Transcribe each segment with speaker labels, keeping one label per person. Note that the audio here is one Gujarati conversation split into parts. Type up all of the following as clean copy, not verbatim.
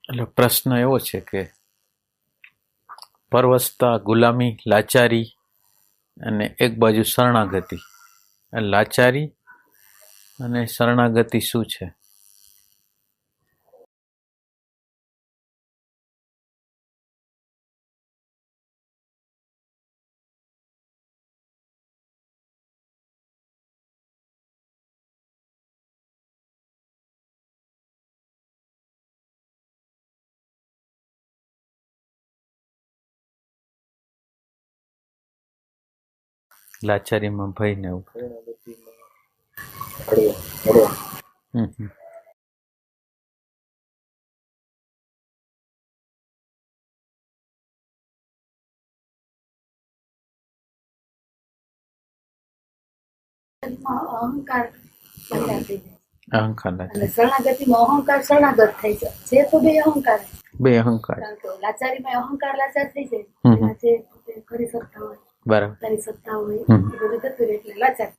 Speaker 1: એટલે પ્રશ્ન એવો છે કે પરવસતા, ગુલામી, લાચારી અને એક બાજુ શરણાગતિ. લાચારી અને શરણાગતિ શું છે? લાચારીમાં ભય ને એવું.
Speaker 2: અહંકાર
Speaker 1: અહંકાર
Speaker 2: અને શરણાગતિમાં અહંકાર શરણાગત થઈ જાય છે. તો બે અહંકાર,
Speaker 1: બે અહંકાર.
Speaker 2: લાચારીમાં અહંકાર લાચાર થઈ જાય, જે કરી શકતા હોય,
Speaker 1: બરાબર,
Speaker 2: કરી શકતા હોય એ બધું થતું રહે એટલે લાચાર,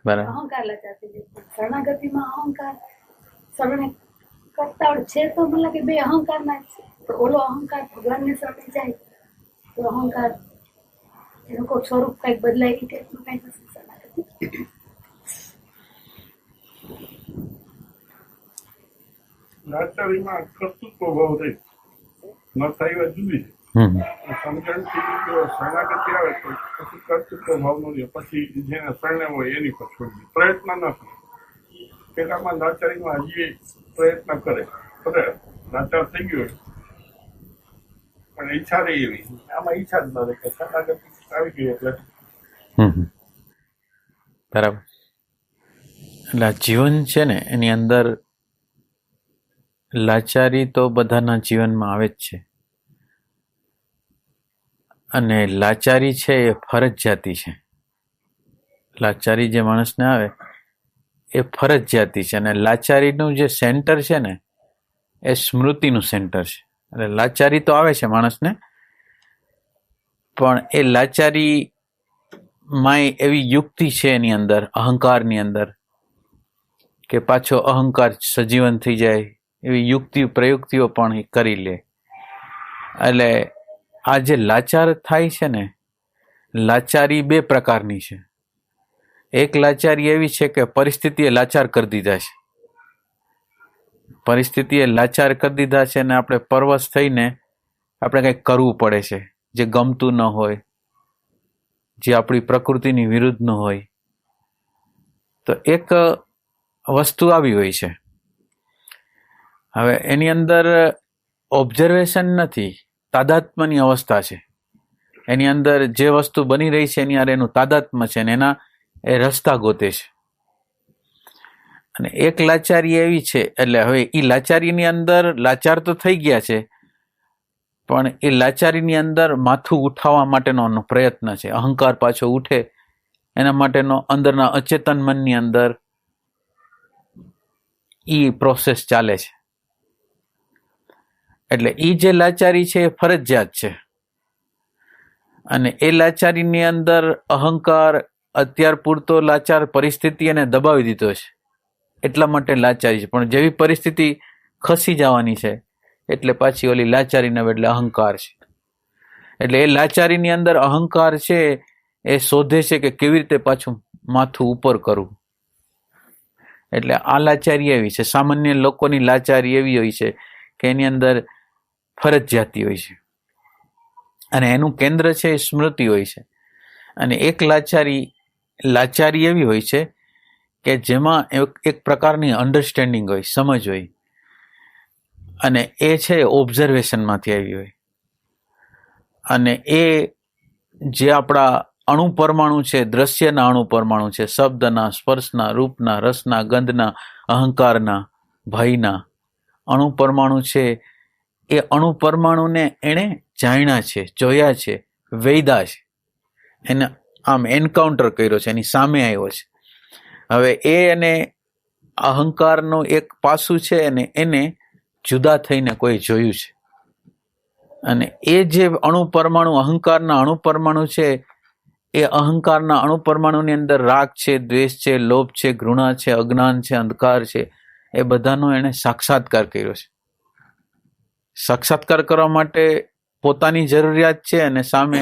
Speaker 1: બરાબર.
Speaker 2: અહંકાર લાચાર થઈ જાય. શરણાગતિમાં અહંકાર શરણ કરતા છે તો મતલબ કે બે અહંકાર ના છે. પણ ઓલો અહંકાર ભગવાનને શરણે જાય તો અહંકાર એનું કોઈ સ્વરૂપ કઈક બદલાય કે એટલું કઈ નથી. શરણાગતિ
Speaker 3: લાચારીમાં કર્તૃત્વ ભાવ રહે ન થાય જુદી સમજણથી જો શરણાગતિ આવે તો પછી કર્તૃત્વ ભાવ નો રહે. પછી જેને શરણે હોય એની પર છોડી પ્રયત્ન ન કરે. પેલામાં લાચારીમાં હજી પ્રયત્ન કરે લાચાર થઈ ગયો પણ ઈચ્છા રહી એવી. આમાં ઈચ્છા જ ન રહે કે શરણાગતિ આવી ગઈ એટલે
Speaker 1: બરાબર. એટલે જીવન છે ને એની અંદર લાચારી તો બધાના જીવનમાં આવે જ છે, અને લાચારી છે એ ફરજિયાતી છે. લાચારી જે માણસને આવે એ ફરજિયાતી છે, અને લાચારીનું જે સેન્ટર છે ને એ સ્મૃતિનું સેન્ટર છે. એટલે લાચારી તો આવે છે માણસને, પણ એ લાચારી માં એવી યુક્તિ છે એની અંદર, અહંકારની અંદર, કે પાછો અહંકાર સજીવન થઈ જાય એવી યુક્તિ પ્રયુક્તિઓ પણ કરી લે. એટલે આ જે લાચાર થાય છે ને, લાચારી બે પ્રકારની છે. એક લાચારી એવી છે કે પરિસ્થિતિએ લાચાર કરી દીધા છે, પરિસ્થિતિએ લાચાર કરી દીધા છે ને આપણે પરવશ થઈને આપણે કંઈક કરવું પડે છે જે ગમતું ન હોય, જે આપણી પ્રકૃતિની વિરુદ્ધ ન હોય. તો એક વસ્તુ આવી હોય છે. હવે એની અંદર ઓબ્ઝર્વેશન નથી, તાદાત્મ્યની અવસ્થા છે. એની અંદર જે વસ્તુ બની રહી છે એની યાર એનું તાદાત્મ્ય છે ને એના એ રસ્તા ગોતે છે. અને એક લાચારી એવી છે, એટલે હવે એ લાચારીની અંદર લાચાર તો થઈ ગયા છે, પણ એ લાચારીની અંદર માથું ઉઠાવવા માટેનો પ્રયત્ન છે. અહંકાર પાછો ઉઠે એના માટેનો અંદરના અચેતન મનની અંદર ઈ પ્રોસેસ ચાલે છે. એટલે ઈ જે લાચારી છે એ ફરજિયાત છે, અને એ લાચારીની અંદર અહંકાર અત્યાર પૂરતો લાચાર પરિસ્થિતિ એને દબાવી દીધો છે એટલા માટે લાચારી છે. પણ જેવી પરિસ્થિતિ ખસી જવાની છે એટલે પાછી ઓલી લાચારીના બદલે અહંકાર છે. એટલે એ લાચારીની અંદર અહંકાર છે એ શોધે છે કે કેવી રીતે પાછું માથું ઉપર કરવું. એટલે આ લાચારી એવી છે. સામાન્ય લોકોની લાચારી એવી હોય છે કે એની અંદર ફરજિયાતી હોય છે, અને એનું કેન્દ્ર છે એ સ્મૃતિ હોય છે. અને એક લાચારી એવી હોય છે કે જેમાં એક પ્રકારની અન્ડરસ્ટેન્ડિંગ હોય, સમજ હોય, અને એ છે ઓબ્ઝર્વેશનમાંથી આવી હોય. અને એ જે આપણા અણુ પરમાણુ છે, દ્રશ્યના અણુ પરમાણુ છે, શબ્દના, સ્પર્શના, રૂપના, રસના, ગંધના, અહંકારના, ભયના અણુ પરમાણુ છે, એ અણુ પરમાણુને એણે જાણ્યા છે, જોયા છે, વેદ્યા છે, એને આમ એન્કાઉન્ટર કર્યો છે, એની સામે આવ્યો છે. હવે એ અને અહંકારનું એક પાસું છે અને એને જુદા થઈને કોઈ જોયું છે. અને એ જે અણુ પરમાણુ, અહંકારના અણુ પરમાણુ છે, એ અહંકારના અણુ પરમાણુની અંદર રાગ છે, દ્વેષ છે, લોભ છે, ઘૃણા છે, અજ્ઞાન છે, અંધકાર છે, એ બધાનો એને સાક્ષાત્કાર કર્યો છે. સાક્ષાત્કાર કરવા માટે પોતાની જરૂરિયાત છે અને સામે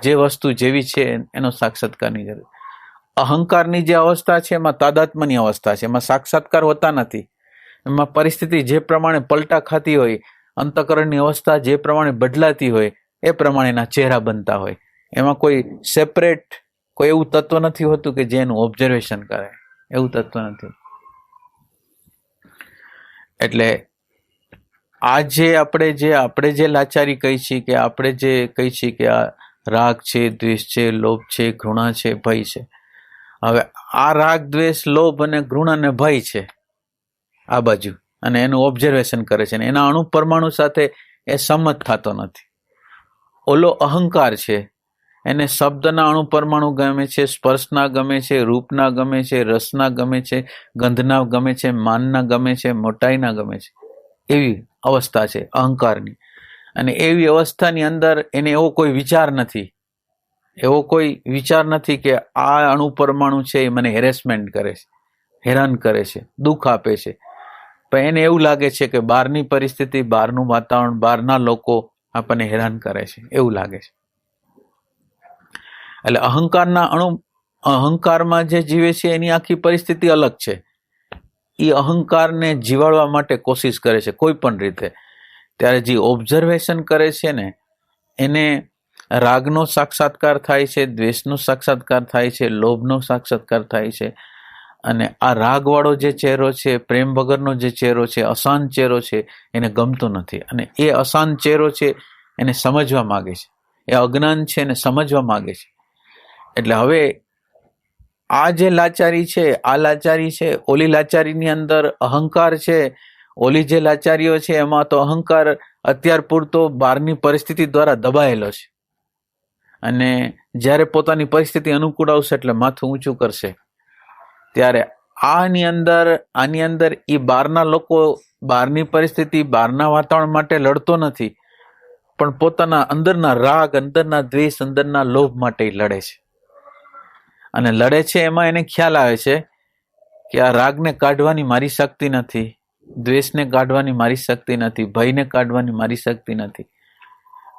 Speaker 1: જે વસ્તુ જેવી છે એનો સાક્ષાત્કારની જરૂર. અહંકારની જે અવસ્થા છે એમાં તાદાત્મ્યની અવસ્થા છે, એમાં સાક્ષાત્કાર હોતા નથી. એમાં પરિસ્થિતિ જે પ્રમાણે પલટા ખાતી હોય, અંતઃકરણની અવસ્થા જે પ્રમાણે બદલાતી હોય એ પ્રમાણેના ચહેરા બનતા હોય. એમાં કોઈ સેપરેટ કોઈ એવું તત્વ નથી હોતું કે જે એનું ઓબ્ઝર્વેશન કરે, એવું તત્વ નથી. એટલે આપણે જે લાચારી કહી છીએ કે આપણે જે કહી છીએ કે આ રાગ છે, દ્વેષ છે, લોભ છે, ઘૃણા છે, ભય છે. હવે આ રાગ, દ્વેષ, લોભ અને ઘૃણા અને ભય છે આ બાજુ, અને એનું ઓબ્ઝર્વેશન કરે છે, અને એના અણુ પરમાણુ સાથે એ સંમત થતો નથી. ઓલો અહંકાર છે, એને શબ્દના અણુ પરમાણુ ગમે છે, સ્પર્શના ગમે છે, રૂપના ગમે છે, રસના ગમે છે, ગંધના ગમે છે, માનના ગમે છે, મોટાઈના ગમે છે. એવી અવસ્થા છે અહંકારની. અને એવી અવસ્થાની અંદર એને એવો કોઈ વિચાર નથી કે આ અણુ પરમાણુ છે એ મને હેરેસમેન્ટ કરે છે, હેરાન કરે છે, દુઃખ આપે છે. પણ એને એવું લાગે છે કે બહારની પરિસ્થિતિ, બહારનું વાતાવરણ, બહારના લોકો આપણને હેરાન કરે છે, એવું લાગે છે. એટલે અહંકારમાં જે જીવે છે એની આખી પરિસ્થિતિ અલગ છે. એ અહંકારને જીવાડવા માટે કોશિશ કરે છે કોઈ પણ રીતે. ત્યારે જે ઓબ્ઝર્વેશન કરે છે ને એને રાગનો સાક્ષાત્કાર થાય છે, દ્વેષનો સાક્ષાત્કાર થાય છે, લોભનો સાક્ષાત્કાર થાય છે. અને આ રાગવાળો જે ચહેરો છે, પ્રેમ વગરનો જે ચહેરો છે, અશાંત ચહેરો છે, એને ગમતો નથી. અને એ અશાંત ચહેરો છે એને સમજવા માંગે છે, એ અજ્ઞાન છે એને સમજવા માંગે છે. એટલે હવે આ જે લાચારી છે, આ લાચારી છે, ઓલી લાચારીની અંદર અહંકાર છે. ઓલી જે લાચારીઓ છે એમાં તો અહંકાર અત્યાર પૂરતો બહારની પરિસ્થિતિ દ્વારા દબાયેલો છે, અને જ્યારે પોતાની પરિસ્થિતિ અનુકૂળ આવશે એટલે માથું ઊંચું કરશે. ત્યારે આની અંદર એ બહારના લોકો, બહારની પરિસ્થિતિ, બહારના વાતાવરણ માટે લડતો નથી, પણ પોતાના અંદરના રાગ, અંદરના દ્વેષ, અંદરના લોભ માટે લડે છે. અને લડે છે એમાં એને ખ્યાલ આવે છે કે આ રાગને કાઢવાની મારી શક્તિ નથી, દ્વેષને કાઢવાની મારી શક્તિ નથી, ભયને કાઢવાની મારી શક્તિ નથી.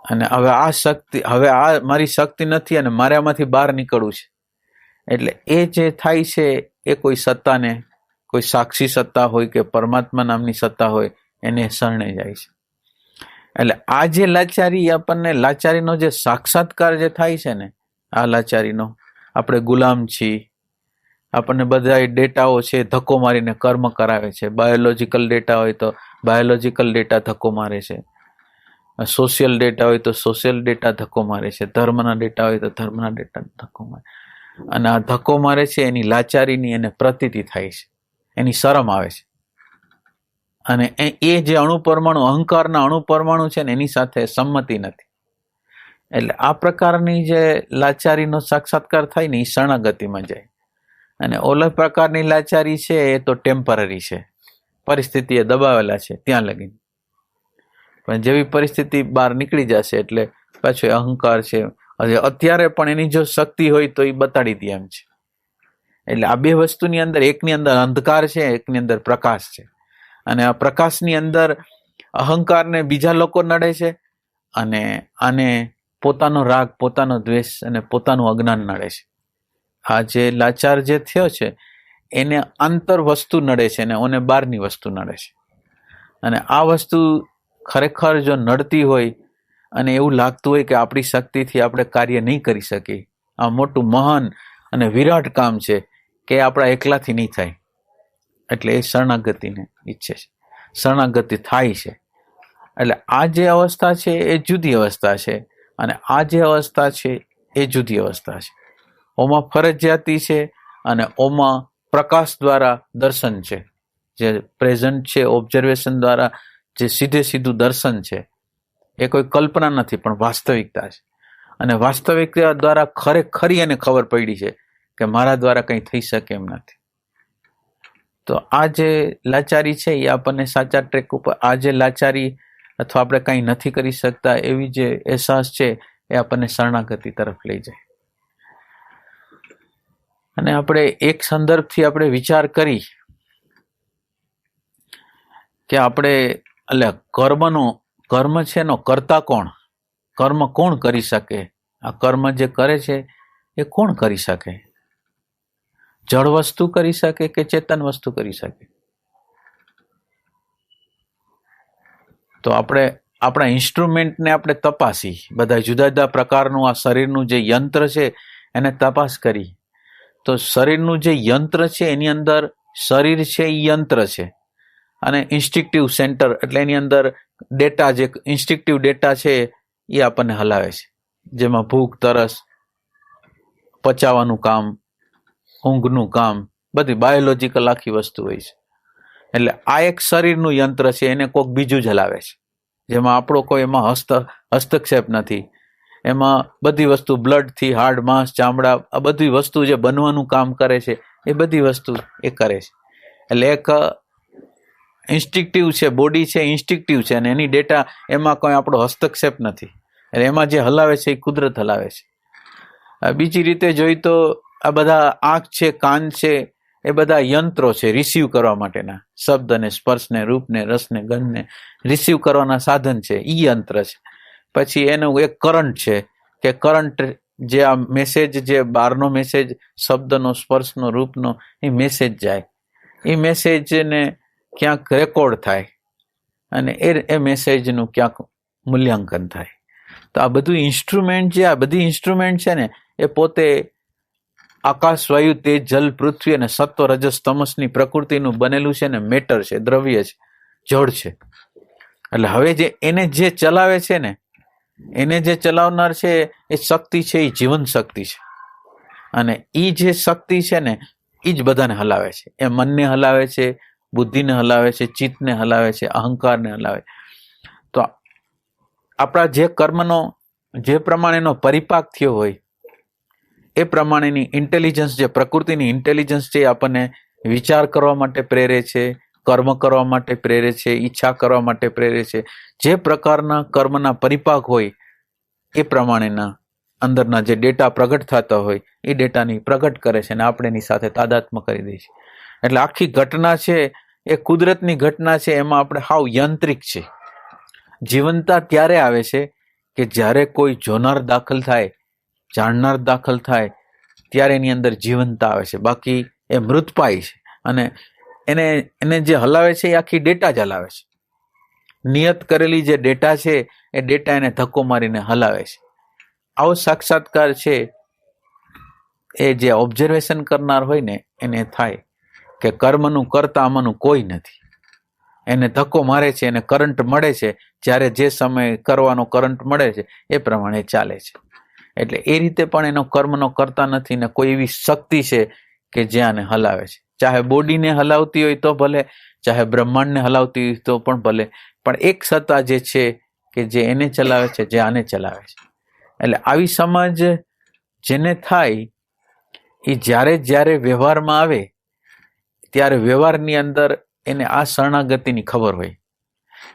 Speaker 1: અને હવે આ મારી શક્તિ નથી અને મારે આમાંથી બહાર નીકળવું છે. એટલે એ જે થાય છે એ કોઈ સત્તાને, કોઈ સાક્ષી સત્તા હોય કે પરમાત્મા નામની સત્તા હોય એને શરણે જાય છે. એટલે આ જે લાચારી, આપણને લાચારીનો જે સાક્ષાત્કાર જે થાય છે ને, આ લાચારીનો, આપણે ગુલામ છીએ, આપણને બધા ડેટાઓ છે ધક્કો મારીને કર્મ કરાવે છે. બાયોલોજીકલ ડેટા હોય તો બાયોલોજીકલ ડેટા ધક્કો મારે છે, સોશિયલ ડેટા હોય તો સોશિયલ ડેટા ધક્કો મારે છે, ધર્મના ડેટા હોય તો ધર્મના ડેટા ધક્કો મારે. અને આ ધક્કો મારે છે એની લાચારીની એને પ્રતીતિ થાય છે, એની શરમ આવે છે. અને એ જે અણુપરમાણુ, અહંકારના અણુપરમાણુ છે ને એની સાથે સંમતિ નથી. એટલે આ પ્રકારની જે લાચારીનો સાક્ષાત્કાર થાય ને એ શરણાગતિમાં જાય. અને ઓલા પ્રકારની લાચારી છે એ તો ટેમ્પરરી છે, પરિસ્થિતિ એ દબાવેલા છે ત્યાં લગી. પણ જેવી પરિસ્થિતિ બહાર નીકળી જશે એટલે પાછો અહંકાર છે, અત્યારે પણ એની જો શક્તિ હોય તો એ બતાડી દે એમ છે. એટલે આ બે વસ્તુની અંદર, એકની અંદર અંધકાર છે, એકની અંદર પ્રકાશ છે. અને આ પ્રકાશની અંદર અહંકારને બીજા લોકો નડે છે, અને આને પોતાનો રાગ, પોતાનો દ્વેષ અને પોતાનું અજ્ઞાન નડે છે. આ જે લાચાર જે થયો છે એને આંતર વસ્તુ નડે છે અને ઓને બહારની વસ્તુ નડે છે. અને આ વસ્તુ ખરેખર જો નડતી હોય અને એવું લાગતું હોય કે આપણી શક્તિથી આપણે કાર્ય નહીં કરી શકીએ, આ મોટું મહાન અને વિરાટ કામ છે કે આપણા એકલાથી નહીં થાય, એટલે એ શરણાગતિને ઈચ્છે છે, શરણાગતિ થાય છે. એટલે આ જે અવસ્થા છે એ જુદી અવસ્થા છે, અને આ જે અવસ્થા છે એ જુદી અવસ્થા છે. ઓમાં ફરજિયાતી છે અને ઓમાં પ્રકાશ દ્વારા દર્શન છે, જે પ્રેઝન્ટ છે, ઓબ્ઝર્વેશન દ્વારા જે સીધું દર્શન છે એ કોઈ કલ્પના નથી પણ વાસ્તવિકતા છે. અને વાસ્તવિકતા દ્વારા ખરેખરી એને ખબર પડી છે કે મારા દ્વારા કંઈ થઈ શકે એમ નથી. તો આ જે લાચારી છે એ આપણને સાચા ટ્રેક ઉપર, આ જે લાચારી અથવા આપણે કંઈ નથી કરી શકતા એવી જે અહેસાસ છે એ આપણને શરણાગતિ તરફ લઈ જાય. અને આપણે એક સંદર્ભથી આપણે વિચાર કરી કે આપણે કર્મ છે એનો કરતા કોણ? કર્મ કોણ કરી શકે? આ કર્મ જે કરે છે એ કોણ કરી શકે? જળ વસ્તુ કરી શકે કે ચેતન વસ્તુ કરી શકે? તો આપણે આપણા ઇન્સ્ટ્રુમેન્ટને આપણે તપાસી, બધા જુદા જુદા પ્રકારનું આ શરીરનું જે યંત્ર છે એને તપાસ કરી, તો શરીરનું જે યંત્ર છે એની અંદર શરીર છે એ યંત્ર છે, અને ઇન્સ્ટિંક્ટિવ સેન્ટર એટલે એની અંદર ડેટા, જે ઇન્સ્ટિંક્ટિવ ડેટા છે એ આપણને હલાવે છે, જેમાં ભૂખ, તરસ, પચાવવાનું કામ, ઊંઘનું કામ, બધી બાયોલોજીકલ આખી વસ્તુ હોય છે. એટલે આ એક શરીરનું યંત્ર છે, એને કોઈક બીજું જ હલાવે છે, જેમાં આપણો કોઈ એમાં હસ્તક્ષેપ નથી. એમાં બધી વસ્તુ બ્લડથી, હાડ, માંસ, ચામડા, આ બધી વસ્તુ જે બનવાનું કામ કરે છે એ બધી વસ્તુ એ કરે છે. એટલે એક ઇન્સ્ટિંક્ટિવ છે, બોડી છે ઇન્સ્ટિંક્ટિવ છે, અને એની ડેટા એમાં કોઈ આપણો હસ્તક્ષેપ નથી. એટલે એમાં જે હલાવે છે એ કુદરત હલાવે છે. બીજી રીતે જોઈ તો આ બધા આંખ છે, કાન છે, એ બધા યંત્રો છે રિસીવ કરવા માટેના, શબ્દને, સ્પર્શને, રૂપને, રસને, ગંધને રિસીવ કરવાના સાધન છે, ઈ યંત્ર છે. પછી એનું એક કરંટ છે કે કરંટ જે આ મેસેજ, જે બહારનો મેસેજ, શબ્દનો, સ્પર્શનો, રૂપનો, એ મેસેજ જાય, એ મેસેજને ક્યાંક રેકોર્ડ થાય અને એ મેસેજનું ક્યાંક મૂલ્યાંકન થાય. તો આ બધું ઇન્સ્ટ્રુમેન્ટ, જે આ બધી ઇન્સ્ટ્રુમેન્ટ છે ને એ પોતે આકાશ, વાયુ, તેજ, જલ, પૃથ્વી અને સત્વ, રજસ, તમસની પ્રકૃતિનું બનેલું છે ને, મેટર છે, દ્રવ્ય છે, જળ છે. એટલે હવે જે એને જે ચલાવે છે ને, એને જે ચલાવનાર છે એ શક્તિ છે, એ જીવન શક્તિ છે, અને એ જે શક્તિ છે ને એ જ બધાને હલાવે છે. એ મનને હલાવે છે, બુદ્ધિને હલાવે છે, ચિત્તને હલાવે છે, અહંકારને હલાવે. તો આપણા જે કર્મનો જે પ્રમાણેનો પરિપાક થયો હોય એ પ્રમાણેની ઇન્ટેલિજન્સ, જે પ્રકૃતિની ઇન્ટેલિજન્સ છે, આપણને વિચાર કરવા માટે પ્રેરે છે, કર્મ કરવા માટે પ્રેરે છે, ઈચ્છા કરવા માટે પ્રેરે છે. જે પ્રકારના કર્મના પરિપાક હોય એ પ્રમાણેના અંદરના જે ડેટા પ્રગટ થતા હોય એ ડેટાની પ્રગટ કરે છે અને આપણે એની સાથે તાદાત્મ્ય કરી દઈએ છીએ. એટલે આખી ઘટના છે એ કુદરતની ઘટના છે, એમાં આપણે હાવ યાંત્રિક છે. જીવનતા ત્યારે આવે છે કે જ્યારે કોઈ જોનાર દાખલ થાય, જાણનાર દાખલ થાય, ત્યારે એની અંદર જીવનતા આવે છે. બાકી એ મૃતપાય છે, અને એને જે હલાવે છે એ આખી ડેટા જ હલાવે છે. નિયત કરેલી જે ડેટા છે એ ડેટા એને ધક્કો મારીને હલાવે છે. આવો સાક્ષાત્કાર છે એ જે ઓબ્ઝર્વેશન કરનાર હોય ને એને થાય કે કર્મનું કરતા આમાંનું કોઈ નથી. એને ધક્કો મારે છે, એને કરંટ મળે છે, જ્યારે જે સમયે કરવાનો કરંટ મળે છે એ પ્રમાણે ચાલે છે. એટલે એ રીતે પણ એનો કર્મનો કરતા નથી ને કોઈ એવી શક્તિ છે કે જે આને હલાવે છે. ચાહે બોડીને હલાવતી હોય તો ભલે, ચાહે બ્રહ્માંડને હલાવતી હોય તો પણ ભલે, પણ એક સત્તા જે છે કે જે એને ચલાવે છે, જે આને ચલાવે છે. એટલે આવી સમજ જેને થાય એ જ્યારે જ્યારે વ્યવહારમાં આવે ત્યારે વ્યવહારની અંદર એને આ શરણાગતિની ખબર હોય.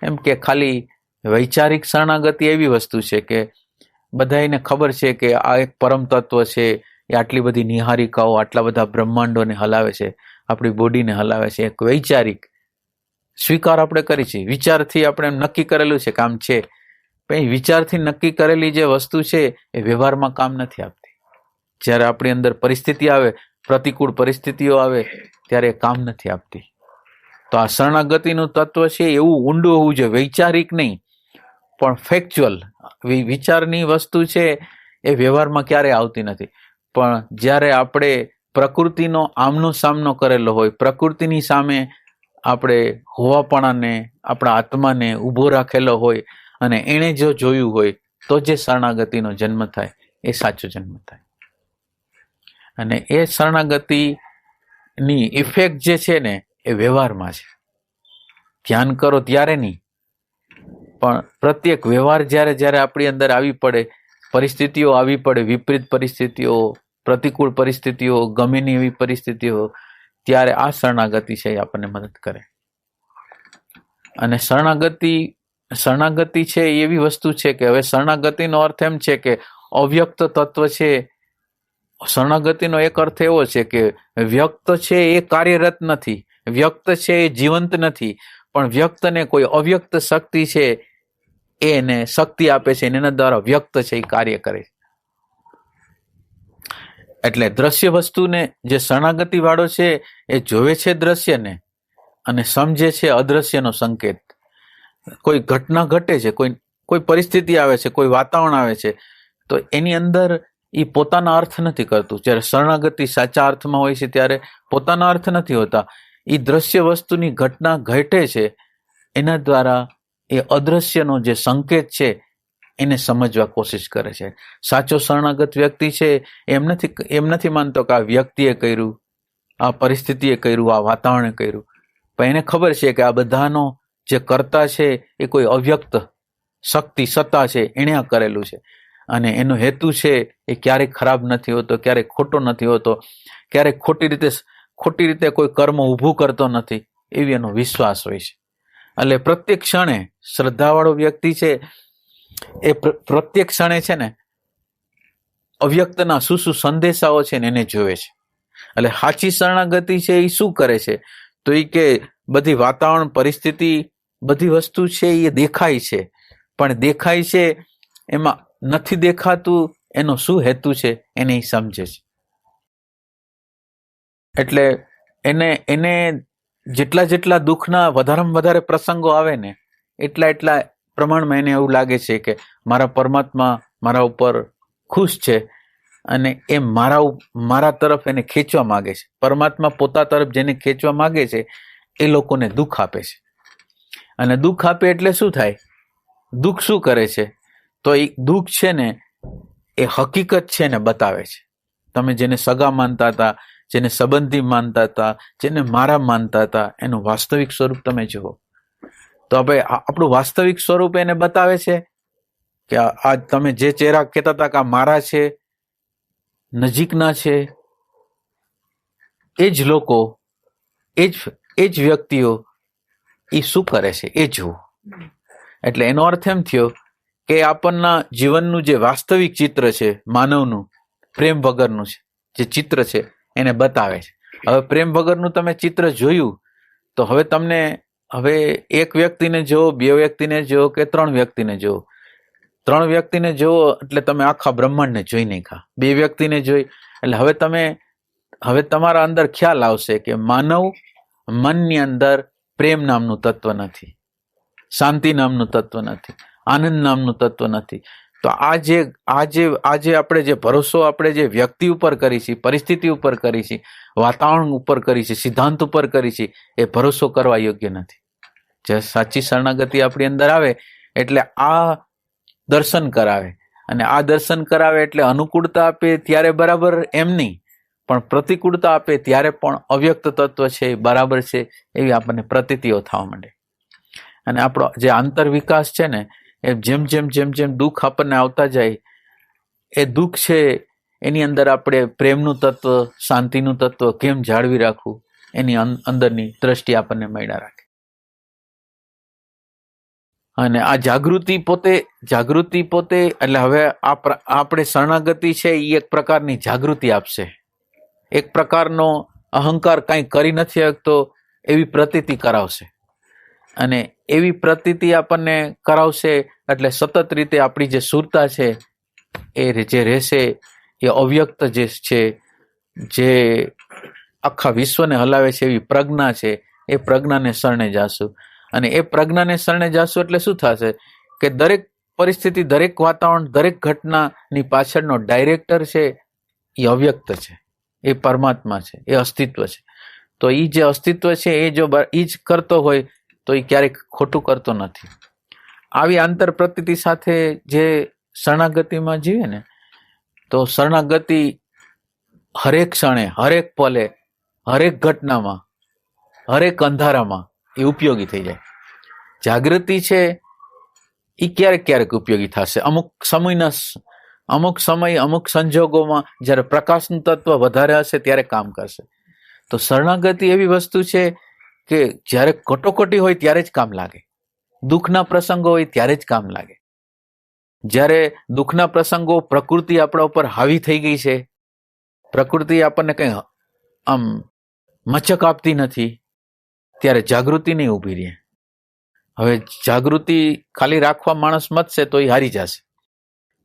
Speaker 1: એમ કે ખાલી વૈચારિક શરણાગતિ એવી વસ્તુ છે કે બધા એને ખબર છે કે આ એક પરમ તત્વ છે, એ આટલી બધી નિહારિકાઓ, આટલા બધા બ્રહ્માંડોને હલાવે છે, આપણી બોડીને હલાવે છે. એક વૈચારિક સ્વીકાર આપણે કરી છે, વિચારથી આપણે નક્કી કરેલું છે કામ છે, પણ એ વિચારથી નક્કી કરેલી જે વસ્તુ છે એ વ્યવહારમાં કામ નથી આપતી. જ્યારે આપણી અંદર પરિસ્થિતિ આવે, પ્રતિકૂળ પરિસ્થિતિઓ આવે, ત્યારે કામ નથી આપતી. તો આ શરણાગતિનું તત્વ છે એવું ઊંડું હોવું જોઈએ, વૈચારિક નહીં પણ ફેક્ચ્યુઅલ. વિચારની વસ્તુ છે એ વ્યવહારમાં ક્યારેય આવતી નથી, પણ જ્યારે આપણે પ્રકૃતિનો આમનો સામનો કરેલો હોય, પ્રકૃતિની સામે આપણે હોવાપણાને, આપણા આત્માને ઊભો રાખેલો હોય અને એણે જો જોયું હોય તો જે શરણાગતિનો જન્મ થાય એ સાચો જન્મ થાય. અને એ શરણાગતિની ઇફેક્ટ જે છે ને એ વ્યવહારમાં છે. ધ્યાન કરો ત્યારે નહીં, પણ પ્રત્યેક વ્યવહાર જ્યારે જ્યારે આપણી અંદર આવી પડે, પરિસ્થિતિઓ આવી પડે, વિપરીત પરિસ્થિતિઓ, પ્રતિકૂળ પરિસ્થિતિઓ, ગમેની એવી પરિસ્થિતિઓ, ત્યારે આ શરણાગતિ છે એ આપણને મદદ કરે. અને શરણાગતિ છે એવી વસ્તુ છે કે હવે શરણાગતિનો અર્થ એમ છે કે અવ્યક્ત તત્વ છે. શરણાગતિનો એક અર્થ એવો છે કે વ્યક્ત છે એ કાર્યરત નથી, વ્યક્ત છે એ જીવંત નથી, પણ વ્યક્તને કોઈ અવ્યક્ત શક્તિ છે એ એને શક્તિ આપે છે અને એના દ્વારા વ્યક્ત છે એ કાર્ય કરે છે. એટલે દ્રશ્ય વસ્તુને જે શરણાગતિ વાળો છે એ જોવે છે દ્રશ્યને અને સમજે છે અદ્રશ્યનો સંકેત. કોઈ ઘટના ઘટે છે, કોઈ પરિસ્થિતિ આવે છે, કોઈ વાતાવરણ આવે છે, તો એની અંદર એ પોતાના અર્થ નથી કરતું. જ્યારે શરણાગતિ સાચા અર્થમાં હોય છે ત્યારે પોતાના અર્થ નથી હોતા. એ દ્રશ્ય વસ્તુની ઘટના ઘટે છે એના દ્વારા એ અદ્રશ્યનો જે સંકેત છે એને સમજવા કોશિશ કરે છે. સાચો શરણાગત વ્યક્તિ છે એમ નથી માનતો કે આ વ્યક્તિએ કર્યું, આ પરિસ્થિતિએ કર્યું, આ વાતાવરણે કર્યું, પણ એને ખબર છે કે આ બધાનો જે કર્તા છે એ કોઈ અવ્યક્ત શક્તિ સત્તા છે, એણે આ કરેલું છે અને એનો હેતુ છે એ ક્યારેક ખરાબ નથી હોતો, ક્યારેક ખોટો નથી હોતો, ક્યારેક ખોટી રીતે કોઈ કર્મ ઊભું કરતો નથી, એવી એનો વિશ્વાસ હોય છે. એટલે પ્રત્યેક ક્ષણે શ્રદ્ધાવાળો વ્યક્તિ છે એ પ્રત્યેક ક્ષણે છે ને અવ્યક્તના શું સંદેશાઓ છે ને એને જોવે છે. એટલે સાચી શરણાગતિ છે એ શું કરે છે તો એ કે બધી વાતાવરણ પરિસ્થિતિ બધી વસ્તુ છે એ દેખાય છે, પણ દેખાય છે એમાં નથી દેખાતું એનો શું હેતુ છે એને એ સમજે છે. એટલે એને જેટલા દુઃખના વધારેમાં વધારે પ્રસંગો આવે ને એટલા પ્રમાણમાં એને એવું લાગે છે કે મારા પરમાત્મા મારા ઉપર ખુશ છે અને એ મારા તરફ એને ખેંચવા માંગે છે. પરમાત્મા પોતા તરફ જેને ખેંચવા માંગે છે એ લોકોને દુઃખ આપે છે. અને દુઃખ આપે એટલે શું થાય? દુઃખ શું કરે છે તો એ દુઃખ છે ને એ હકીકત છે ને બતાવે છે. તમે જેને સગા માનતા હતા, જેને સંબંધી માનતા હતા, જેને મારા માનતા હતા, એનું વાસ્તવિક સ્વરૂપ તમે જુઓ તો હવે આપણું વાસ્તવિક સ્વરૂપ એને બતાવે છે કે આ તમે જે ચહેરા કહેતા હતા કે આ મારા છે, નજીકના છે, એ જ લોકો, એ જ વ્યક્તિઓ એ શું કરે છે એ જુઓ. એટલે એનો અર્થ એમ થયો કે આપણના જીવનનું જે વાસ્તવિક ચિત્ર છે માનવનું, પ્રેમ વગરનું છે જે ચિત્ર છે એને બતાવે છે. હવે પ્રેમ વગરનું તમે ચિત્ર જોયું તો હવે એક વ્યક્તિને જુઓ, બે વ્યક્તિને જુઓ કે ત્રણ વ્યક્તિને જુઓ. ત્રણ વ્યક્તિને જુઓ એટલે તમે આખા બ્રહ્માંડને જોઈ નહીં ખા. બે વ્યક્તિને જોઈ એટલે હવે તમારા અંદર ખ્યાલ આવશે કે માનવ મનની અંદર પ્રેમ નામનું તત્વ નથી, શાંતિ નામનું તત્વ નથી, આનંદ નામનું તત્વ નથી. તો આજે આપણે જે ભરોસો આપણે જે વ્યક્તિ ઉપર કરી છે, પરિસ્થિતિ ઉપર કરી છે, વાતાવરણ ઉપર કરી છે, સિદ્ધાંત ઉપર કરી છે, એ ભરોસો કરવા યોગ્ય નથી. જે સાચી શરણાગતિ આપણી અંદર આવે એટલે આ દર્શન કરાવે, અને આ દર્શન કરાવે એટલે અનુકૂળતા આપે ત્યારે બરાબર એમ નહીં, પણ પ્રતિકૂળતા આપે ત્યારે પણ અવ્યક્ત તત્વ છે એ બરાબર છે એવી આપણને પ્રતીતિઓ થવા માંડે. અને આપણો જે આંતર વિકાસ છે ને એ જેમ દુઃખ આપણને આવતા જાય એ દુઃખ છે એની અંદર આપણે પ્રેમનું તત્વ, શાંતિનું તત્વ કેમ જાળવી રાખવું એની અંદરની દ્રષ્ટિ આપણને મળ્યા રાખે. અને આ જાગૃતિ પોતે એટલે હવે આપણે શરણાગતિ છે એ એક પ્રકારની જાગૃતિ આપશે. એક પ્રકારનો અહંકાર કાંઈ કરી નથી શકતો એવી પ્રતીતિ કરાવશે, અને એવી પ્રતીતિ આપણને કરાવશે એટલે સતત રીતે આપણી જે સુરતા છે એ જે રહેશે એ અવ્યક્ત જે છે, જે આખા વિશ્વને હલાવે છે એવી પ્રજ્ઞા છે, એ પ્રજ્ઞાને શરણે જાશું. અને એ પ્રજ્ઞાને શરણે જાશું એટલે શું થશે કે દરેક પરિસ્થિતિ, દરેક વાતાવરણ, દરેક ઘટનાની પાછળનો ડાયરેક્ટર છે એ અવ્યક્ત છે, એ પરમાત્મા છે, એ અસ્તિત્વ છે. તો એ જે અસ્તિત્વ છે એ જો એ જ કરતો હોય તો એ ક્યારેક ખોટું કરતો નથી. આવી આંતર પ્રતીતિ સાથે જે શરણાગતિમાં જીવે ને તો શરણાગતિ હરેક ક્ષણે, હરેક પલે, હરેક ઘટનામાં, હરેક અંધારામાં એ ઉપયોગી થઈ જાય. જાગૃતિ છે એ ક્યારેક ઉપયોગી થશે, અમુક સમય અમુક સંજોગોમાં જ્યારે પ્રકાશનું તત્વ વધારે હશે ત્યારે કામ કરશે. તો શરણાગતિ એવી વસ્તુ છે કે જ્યારે કટોકટી હોય ત્યારે જ કામ લાગે, દુઃખના પ્રસંગો હોય ત્યારે જ કામ લાગે. જ્યારે દુઃખના પ્રસંગો પ્રકૃતિ આપણા ઉપર હાવી થઈ ગઈ છે, પ્રકૃતિ આપણને કંઈ આમ મચક આપતી નથી, ત્યારે જાગૃતિ નહીં ઊભી રહે. હવે જાગૃતિ ખાલી રાખવા માણસ મતશે તો એ હારી જશે.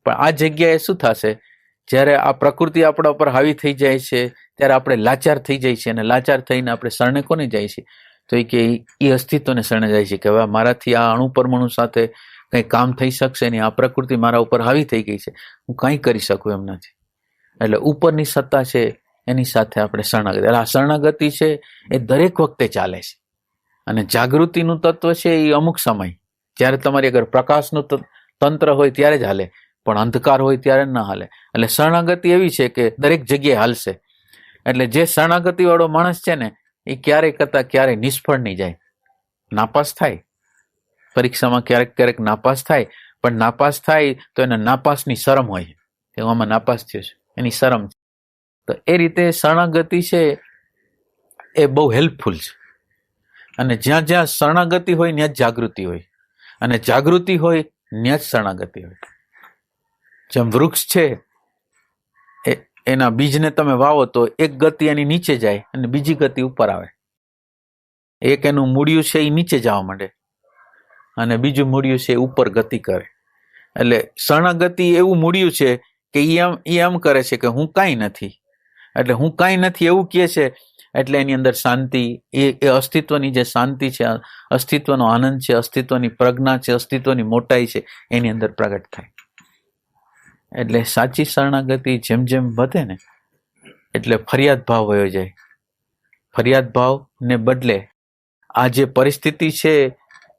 Speaker 1: પણ આ જગ્યાએ શું થશે, જ્યારે આ પ્રકૃતિ આપણા ઉપર હાવી થઈ જાય છે ત્યારે આપણે લાચાર થઈ જાય છે, અને લાચાર થઈને આપણે શરણે કોને જાય છે, તો એ કે એ અસ્તિત્વને શરણે જાય છે કે હવે મારાથી આ અણુ પરમાણુ સાથે કંઈ કામ થઈ શકશે નહીં, આ પ્રકૃતિ મારા ઉપર હાવી થઈ ગઈ છે, હું કંઈ કરી શકું એમ નથી. એટલે ઉપરની સત્તા છે એની સાથે આપણે શરણાગતિ, એટલે આ શરણાગતિ છે એ દરેક વખતે ચાલે છે. અને જાગૃતિનું તત્વ છે એ અમુક સમય, જ્યારે તમારી અગર પ્રકાશનું તંત્ર હોય ત્યારે જ હાલે, પણ અંધકાર હોય ત્યારે ના હાલે. એટલે શરણાગતિ એવી છે કે દરેક જગ્યાએ હાલશે. એટલે જે શરણાગતિ વાળો માણસ છે ને એ ક્યારેય કરતા ક્યારેય નિષ્ફળ નહીં જાય. નાપાસ થાય પરીક્ષામાં, ક્યારેક ક્યારેક નાપાસ થાય, પણ નાપાસ થાય તો એને નાપાસની શરમ હોય કે હું આમાં નાપાસ થયો છું, એની શરમ. તો એ રીતે શરણાગતિ છે એ બહુ હેલ્પફુલ છે. અને જ્યાં જ્યાં શરણાગતિ હોય ત્યાં જ જાગૃતિ હોય, અને જાગૃતિ હોય ત્યાં જ શરણાગતિ હોય. જેમ વૃક્ષ છે એના બીજને તમે વાવો તો એક ગતિ એની નીચે જાય અને બીજી ગતિ ઉપર આવે. એક એનું મૂળિયું છે એ નીચે જવા માંડે અને બીજું મૂળિયું છે એ ઉપર ગતિ કરે. એટલે શરણાગતિ એવું મૂળિયું છે કે એ એમ કરે છે કે હું કાંઈ નથી, એટલે હું કાંઈ નથી એવું કહે છે. એટલે એની અંદર શાંતિ, એ અસ્તિત્વની જે શાંતિ છે, અસ્તિત્વનો આનંદ છે, અસ્તિત્વની પ્રજ્ઞા છે, અસ્તિત્વની મોટાઈ છે, એની અંદર પ્રગટ થાય. એટલે સાચી શરણાગતિ જેમ જેમ વધે ને એટલે ફરિયાદ ભાવ વયો જાય. ફરિયાદ ભાવને બદલે આ જે પરિસ્થિતિ છે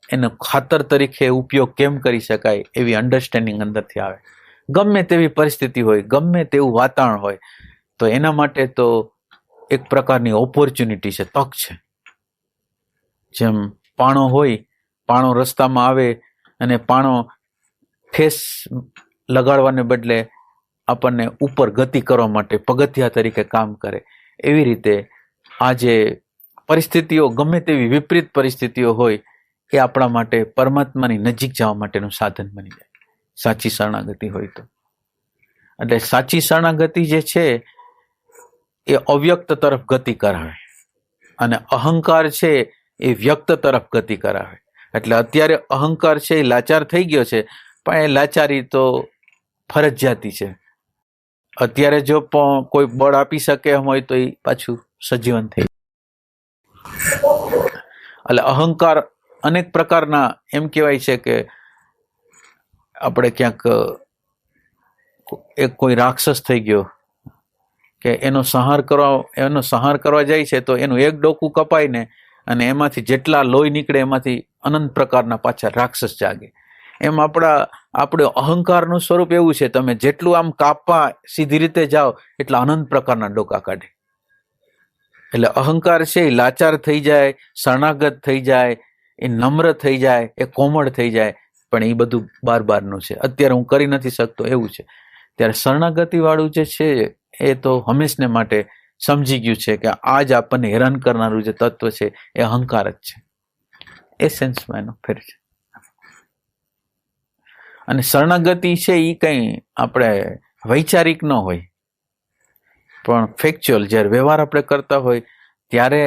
Speaker 1: એનો ખાતર તરીકે ઉપયોગ કેમ કરી શકાય એવી અન્ડરસ્ટેન્ડિંગ અંદરથી આવે. ગમે તેવી પરિસ્થિતિ હોય, ગમે તેવું વાતાવરણ હોય, તો એના માટે તો એક પ્રકારની ઓપોર્ચ્યુનિટી છે, તક છે. જેમ પાણો હોય, પાણો રસ્તામાં આવે અને પાણો ઠેસ લગાડવાને બદલે આપણને ઉપર ગતિ કરવા માટે પગથિયા તરીકે કામ કરે. એવી રીતે આ જે પરિસ્થિતિઓ, ગમે તેવી વિપરીત પરિસ્થિતિઓ હોય, એ આપણા માટે પરમાત્માની નજીક જવા માટેનું સાધન બની જાય, સાચી શરણાગતિ હોય તો. એટલે સાચી શરણાગતિ જે છે એ અવ્યક્ત તરફ ગતિ કરાવે, અને અહંકાર છે એ વ્યક્ત તરફ ગતિ કરાવે. એટલે અત્યારે અહંકાર છે એ લાચાર થઈ ગયો છે, પણ એ લાચારી તો ફરજિયાતી છે. અત્યારે જો કોઈ બળ આપી શકે એમ હોય તો એ પાછું સજીવન થઈ. એટલે અહંકાર અનેક પ્રકારના, એમ કહેવાય છે કે આપણે ક્યાંક એક કોઈ રાક્ષસ થઈ ગયો કે એનો સંહાર કરવા જાય છે તો એનું એક ડોકું કપાય ને અને એમાંથી જેટલા લોહી નીકળે એમાંથી અનંત પ્રકારના પાછા રાક્ષસ જાગે. એમ આપણું અહંકારનું સ્વરૂપ એવું છે, તમે જેટલું આમ કાપવા સીધી રીતે જાઓ એટલા અનંત પ્રકારના ડોકા કાઢે. એટલે અહંકાર છે એ લાચાર થઈ જાય, શરણાગત થઈ જાય, એ નમ્ર થઈ જાય, એ કોમળ થઈ જાય, પણ એ બધું બારનું છે. અત્યારે હું કરી નથી શકતો એવું છે. ત્યારે શરણાગતિ વાળું જે છે એ તો હંમેશને માટે સમજી ગયું છે કે આ જ આપણને હેરાન કરનારું જે તત્વ છે એ અહંકાર જ છે. એ સેન્સમાં એનો ફેર છે. અને શરણાગતિ છે એ કંઈ આપણે વૈચારિક ન હોય, પણ ફેક્ચ્યુઅલ, જ્યારે વ્યવહાર આપણે કરતા હોય ત્યારે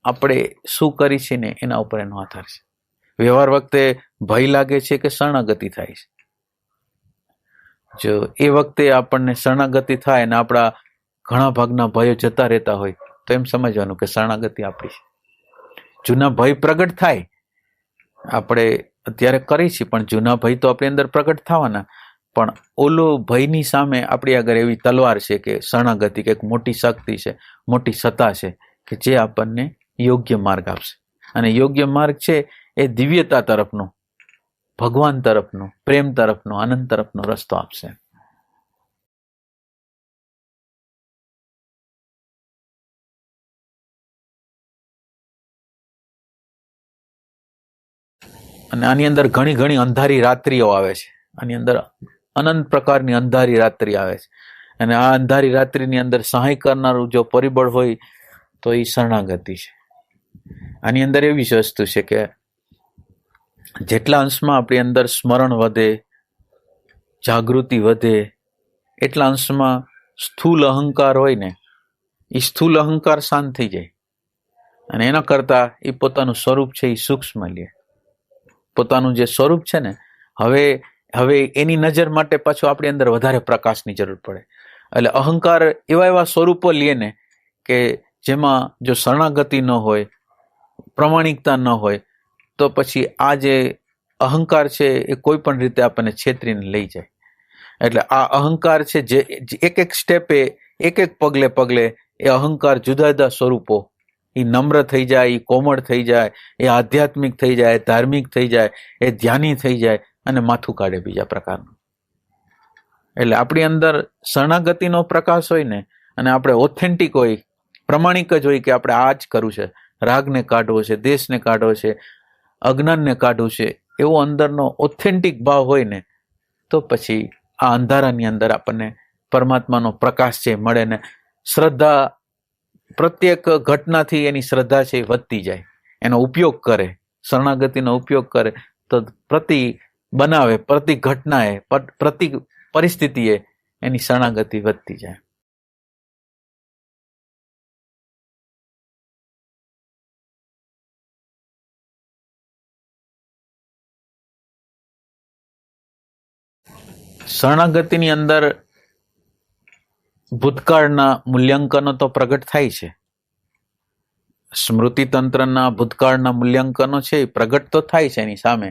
Speaker 1: આપણે શું કરી છે ને એના ઉપર એનો આધાર છે. વ્યવહાર વખતે ભય લાગે છે કે શરણાગતિ થાય છે. જો એ વખતે આપણને શરણાગતિ થાય અને આપણા ઘણા ભાગના ભયો જતા રહેતા હોય તો એમ સમજવાનું કે શરણાગતિ આપણી છે. જૂના ભય પ્રગટ થાય, આપણે અત્યારે કરી છીએ, પણ જૂના ભય તો આપણી અંદર પ્રગટ થવાના. પણ ઓલો ભયની સામે આપણી આગળ એવી તલવાર છે કે શરણાગતિ, કે એક મોટી શક્તિ છે, મોટી સત્તા છે કે જે આપણને યોગ્ય માર્ગ આપશે. અને યોગ્ય માર્ગ છે એ દિવ્યતા તરફનો, ભગવાન તરફનો, પ્રેમ તરફનો, આનંદ તરફનો રસ્તો આપશે. અને આની અંદર ઘણી ઘણી અંધારી રાત્રિઓ આવે છે. આની અંદર અનંત પ્રકારની અંધારી રાત્રિ આવે છે. અને આ અંધારી રાત્રિની અંદર સહાય કરનારું જો પરિબળ હોય તો એ શરણાગતિ છે. આની અંદર એવી વસ્તુ છે કે જેટલા અંશમાં આપણી અંદર સ્મરણ વધે, જાગૃતિ વધે, એટલા અંશમાં સ્થૂલ અહંકાર હોય ને એ સ્થૂલ અહંકાર શાંત થઈ જાય, અને એના કરતા એ પોતાનું સ્વરૂપ છે એ સૂક્ષ્મ લે. પોતાનું જે સ્વરૂપ છે ને, હવે હવે એની નજર માટે પાછું આપણી અંદર વધારે પ્રકાશની જરૂર પડે. એટલે અહંકાર એવા એવા સ્વરૂપો લે ને કે જેમાં જો શરણાગતિ ન હોય, પ્રમાણિકતા ન હોય, તો પછી આ જે અહંકાર છે એ કોઈ પણ રીતે આપણને છેતરીને લઈ જાય. એટલે આ અહંકાર છે જે એક એક સ્ટેપે, એક એક પગલે પગલે એ અહંકાર જુદા જુદા સ્વરૂપો, એ નમ્ર થઈ જાય, એ કોમળ થઈ જાય, એ આધ્યાત્મિક થઈ જાય, ધાર્મિક થઈ જાય, એ ધ્યાની થઈ જાય અને માથું કાઢે બીજા પ્રકારનું. એટલે આપણી અંદર શરણાગતિનો પ્રકાશ હોય ને, અને આપણે ઓથેન્ટિક હોય, પ્રમાણિક જ હોય કે આપણે આ જ કરવું છે, રાગને કાઢવો છે, દેશને કાઢવો છે, અજ્ઞાનને કાઢવું છે, એવો અંદરનો ઓથેન્ટિક ભાવ હોય ને, તો પછી આ અંધારાની અંદર આપણને પરમાત્માનો પ્રકાશ છે મળે ને શ્રદ્ધા, પ્રત્યેક ઘટનાથી એની શ્રદ્ધા છે વધતી જાય, એનો ઉપયોગ કરે, શરણાગતિનો ઉપયોગ કરે તો પ્રતિ બનાવે, પ્રતિ ઘટનાએ, પ્રતિ પરિસ્થિતિએ એની શરણાગતિ વધતી જાય. શરણાગતિની અંદર ભૂતકાળના મૂલ્યાંકનો તો પ્રગટ થાય છે, સ્મૃતિ તંત્રના ભૂતકાળના મૂલ્યાંકનો છે એ પ્રગટ તો થાય છે એની સામે,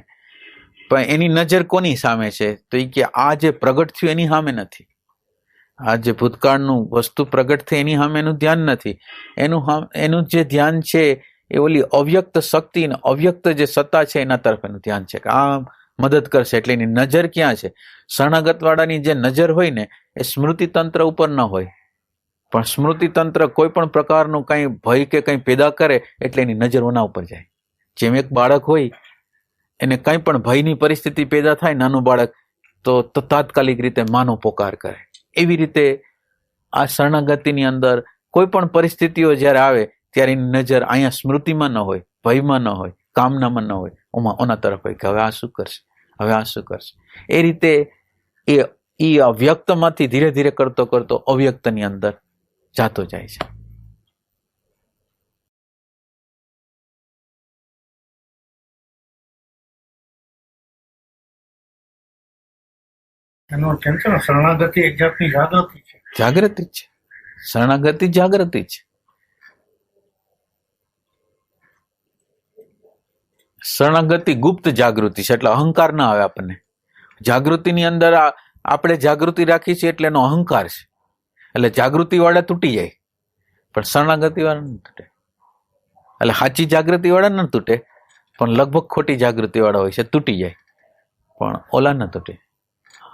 Speaker 1: પણ એની નજર કોની સામે છે? તો એ કે આ જે પ્રગટ થયું એની સામે નથી, આ જે ભૂતકાળનું વસ્તુ પ્રગટ થઈ એની સામે એનું ધ્યાન નથી, એનું જે ધ્યાન છે એ ઓલી અવ્યક્ત શક્તિ ને અવ્યક્ત જે સત્તા છે એના તરફ એનું ધ્યાન છે કે આ મદદ કરશે. એટલે એની નજર ક્યાં છે? શરણાગત વાળાની જે નજર હોય ને એ સ્મૃતિ તંત્ર ઉપર ન હોય, પણ સ્મૃતિ તંત્ર કોઈ પણ પ્રકારનું કંઈ ભય કે કંઈ પેદા કરે એટલે એની નજર ઓના ઉપર જાય. જેમ એક બાળક હોય, એને કંઈ પણ ભયની પરિસ્થિતિ પેદા થાય, નાનું બાળક, તો તાત્કાલિક રીતે માનો પોકાર કરે. એવી રીતે આ શરણાગતિની અંદર કોઈ પણ પરિસ્થિતિઓ જ્યારે આવે ત્યારે એની નજર અહીંયા સ્મૃતિમાં ન હોય, ભયમાં ન હોય, કામનામાં ન હોય, ઓના તરફ હોય કે હવે આ શું કરશે, હવે આ શું કરશે. એ રીતે એ અવ્યક્તમાંથી ધીરે ધીરે કરતો કરતો અવ્યક્તની અંદર જાતો જાય છે.
Speaker 4: એનો અર્થ એમ છે ને, શરણાગતિ એક જાતની જાગૃતિ છે.
Speaker 1: જાગૃતિ છે, શરણાગતિ જાગૃતિ છે. શરણાગતિ ગુપ્ત જાગૃતિ છે, એટલે અહંકાર ના આવે આપણને. જાગૃતિની અંદર આપણે જાગૃતિ રાખી છે એટલે એનો અહંકાર છે, એટલે જાગૃતિ વાળા તૂટી જાય, પણ શરણાગતિ વાળા ન તૂટે. એટલે સાચી જાગૃતિ વાળા ન તૂટે, પણ લગભગ ખોટી જાગૃતિ વાળા હોય છે તૂટી જાય, પણ ઓલા ન તૂટે,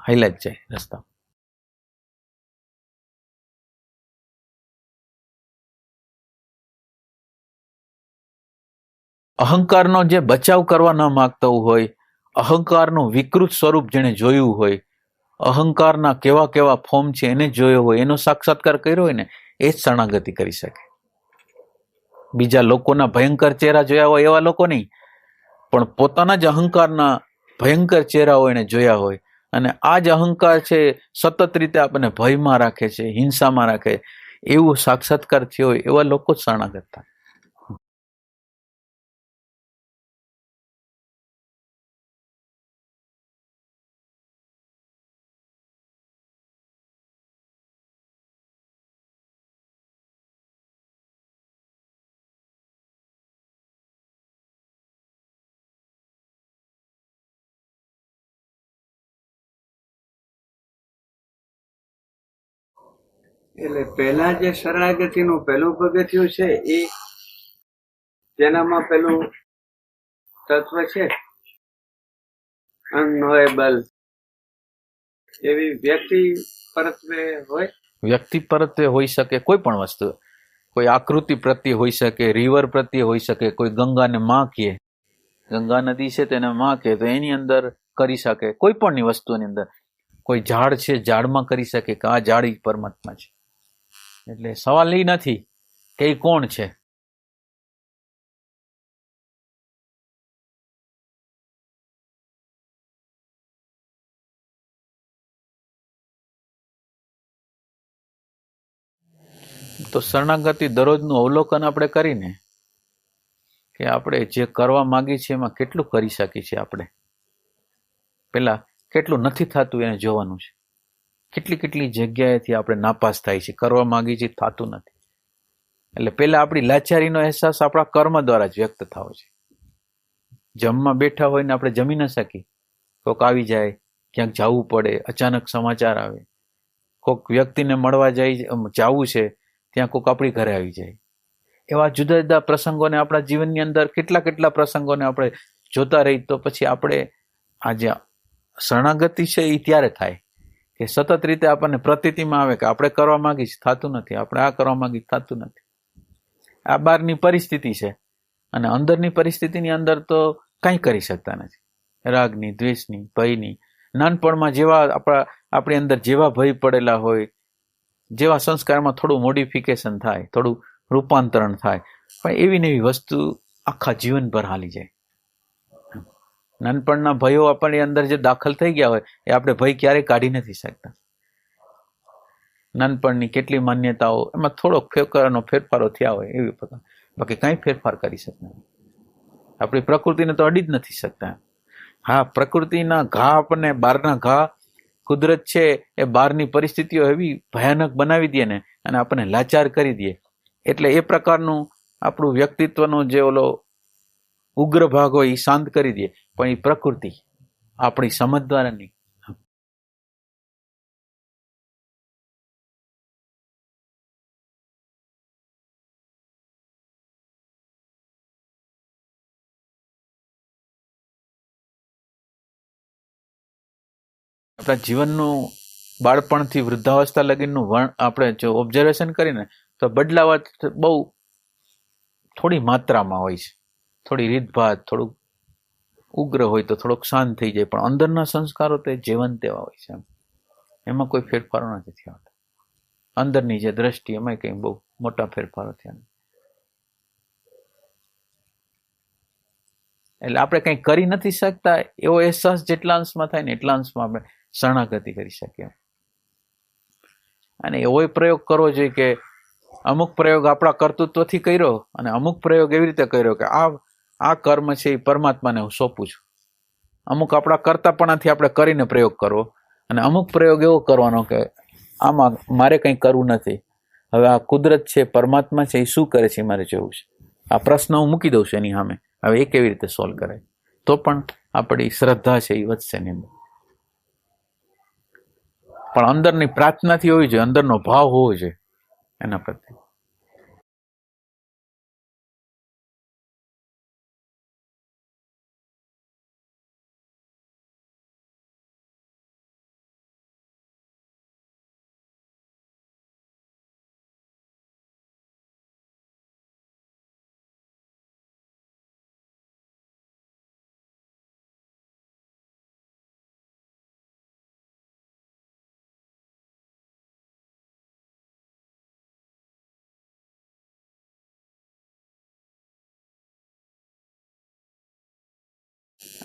Speaker 1: હાઈલા જ જાય રસ્તા. અહંકારનો જે બચાવ કરવા ન માગતો હોય, અહંકારનું વિકૃત સ્વરૂપ જેને જોયું હોય, અહંકારના કેવા કેવા ફોર્મ છે એને જોયો હોય, એનો સાક્ષાત્કાર કર્યો હોય ને એ જ શરણાગતિ કરી શકે. બીજા લોકોના ભયંકર ચહેરા જોયા હોય એવા લોકો નહીં, પણ પોતાના જ અહંકારના ભયંકર ચહેરાઓ એને જોયા હોય, અને આ જ અહંકાર છે સતત રીતે આપણને ભયમાં રાખે છે, હિંસામાં રાખે, એવું સાક્ષાત્કાર થયો હોય એવા લોકો જ શરણાગત થાય.
Speaker 5: એટલે પહેલા જે શરણાગતિનું પહેલું પગથિયું છે એ જેનામાં પેલું તત્વ છે અનનોએબલ, એવી વ્યક્તિ પરત્વે હોય.
Speaker 1: વ્યક્તિ પરત્વે હોઈ શકે કોઈ પણ વસ્તુ, કોઈ આકૃતિ પ્રત્યે હોઈ શકે, રિવર પ્રત્યે હોઈ શકે, કોઈ ગંગાને માં કહે, ગંગા નદી છે તેને માં કહે તો એની અંદર કરી શકે, કોઈ પણની વસ્તુની અંદર. કોઈ ઝાડ છે, ઝાડમાં કરી શકે કે આ ઝાડ પરમાત્મા છે. એટલે સવાલ એ નથી કે એ કોણ છે, તો શરણાગતિ દરરોજનું અવલોકન આપણે કરીને કે આપણે જે કરવા માંગીએ છીએ એમાં કેટલું કરી શકીએ છીએ આપણે. પેલા કેટલું નથી થતું એને જોવાનું છે. કેટલી કેટલી જગ્યાએથી આપણે નાપાસ થાય છે, કરવા માંગીએ છીએ થતું નથી. એટલે પેલા આપણી લાચારીનો અહેસાસ આપણા કર્મ દ્વારા જ વ્યક્ત થવો છે. જમવા બેઠા હોય ને આપણે જમી ન શકીએ, કોઈક આવી જાય, ક્યાંક જવું પડે, અચાનક સમાચાર આવે, કોઈક વ્યક્તિને મળવા જવું છે, ત્યાં કોઈક આપણી ઘરે આવી જાય. એવા જુદા જુદા પ્રસંગોને આપણા જીવનની અંદર કેટલા કેટલા પ્રસંગોને આપણે જોતા રહી તો પછી આપણે આ જે શરણાગતિ છે એ ત્યારે થાય કે સતત રીતે આપણને પ્રતીતિમાં આવે કે આપણે કરવા માંગી થતું નથી, આપણે આ કરવા માંગી થતું નથી. આ બહારની પરિસ્થિતિ છે અને અંદરની પરિસ્થિતિની અંદર તો કંઈ કરી શકતા નથી. રાગની, દ્વેષની, ભયની, નાનપણમાં જેવા આપણી અંદર જેવા ભય પડેલા હોય, જેવા સંસ્કારમાં થોડું મોડિફિકેશન થાય, થોડું રૂપાંતરણ થાય, પણ એવી ને એવી વસ્તુ આખા જીવનભર હાલી જાય. નાનપણના ભયો આપણી અંદર જે દાખલ થઈ ગયા હોય એ આપણે ભય ક્યારેય કાઢી નથી શકતા. નાનપણની કેટલી માન્યતાઓ એમાં થોડોક ફેરફારો થયા હોય એવી બધા, બાકી કંઈ ફેરફાર કરી શકતા નથી. આપણી પ્રકૃતિને તો અડી જ નથી શકતા. હા, પ્રકૃતિના ઘા આપણને, બહારના ઘા કુદરત છે એ બહારની પરિસ્થિતિઓ એવી ભયાનક બનાવી દે ને અને આપણને લાચાર કરી દે. એટલે એ પ્રકારનું આપણું વ્યક્તિત્વનો જે ઓલો ઉગ્ર ભાગ હોય એ શાંત કરી દે, પણ એ પ્રકૃતિ આપણી સમજ દ્વારા નહીં. આપણા જીવનનું બાળપણથી વૃદ્ધાવસ્થા લગીનનું આપણે જો ઓબ્ઝર્વેશન કરીને તો બદલાવ બહુ થોડી માત્રામાં હોય છે. થોડી રીતભાત, થોડુંક ઉગ્ર હોય તો થોડોક શાંત થઈ જાય, પણ અંદરના સંસ્કારો તો જીવંત તેવા હોય છે. એમાં કોઈ ફેરફારો નથી થયા. અંદરની જે દ્રષ્ટિ એમાં કંઈ બહુ મોટા ફેરફારો થયા. એટલે આપણે કંઈ કરી નથી શકતા એવો અહેસાસ જેટલા અંશમાં થાય ને એટલા અંશમાં આપણે શરણાગતિ કરી શકીએ. અને એવો પ્રયોગ કરવો જોઈએ કે અમુક પ્રયોગ આપણા કર્તૃત્વથી કર્યો અને અમુક પ્રયોગ એવી રીતે કર્યો કે આ કર્મ છે એ પરમાત્માને હું સોંપું છું. અમુક આપણા કર્તાપણાથી આપણે કરીને પ્રયોગ કરવો અને અમુક પ્રયોગ એવો કરવાનો કે આમાં મારે કંઈ કરવું નથી, હવે આ કુદરત છે, પરમાત્મા છે, એ શું કરે છે મારે જોવું છે. આ પ્રશ્ન હું મૂકી દઉં છું એની સામે, હવે એ કેવી રીતે સોલ્વ કરાય, તો પણ આપણી શ્રદ્ધા છે એ વધશે એની અંદર. પણ અંદરની પ્રાર્થનાથી હોવી જોઈએ, અંદરનો ભાવ હોવો જોઈએ એના પ્રત્યે.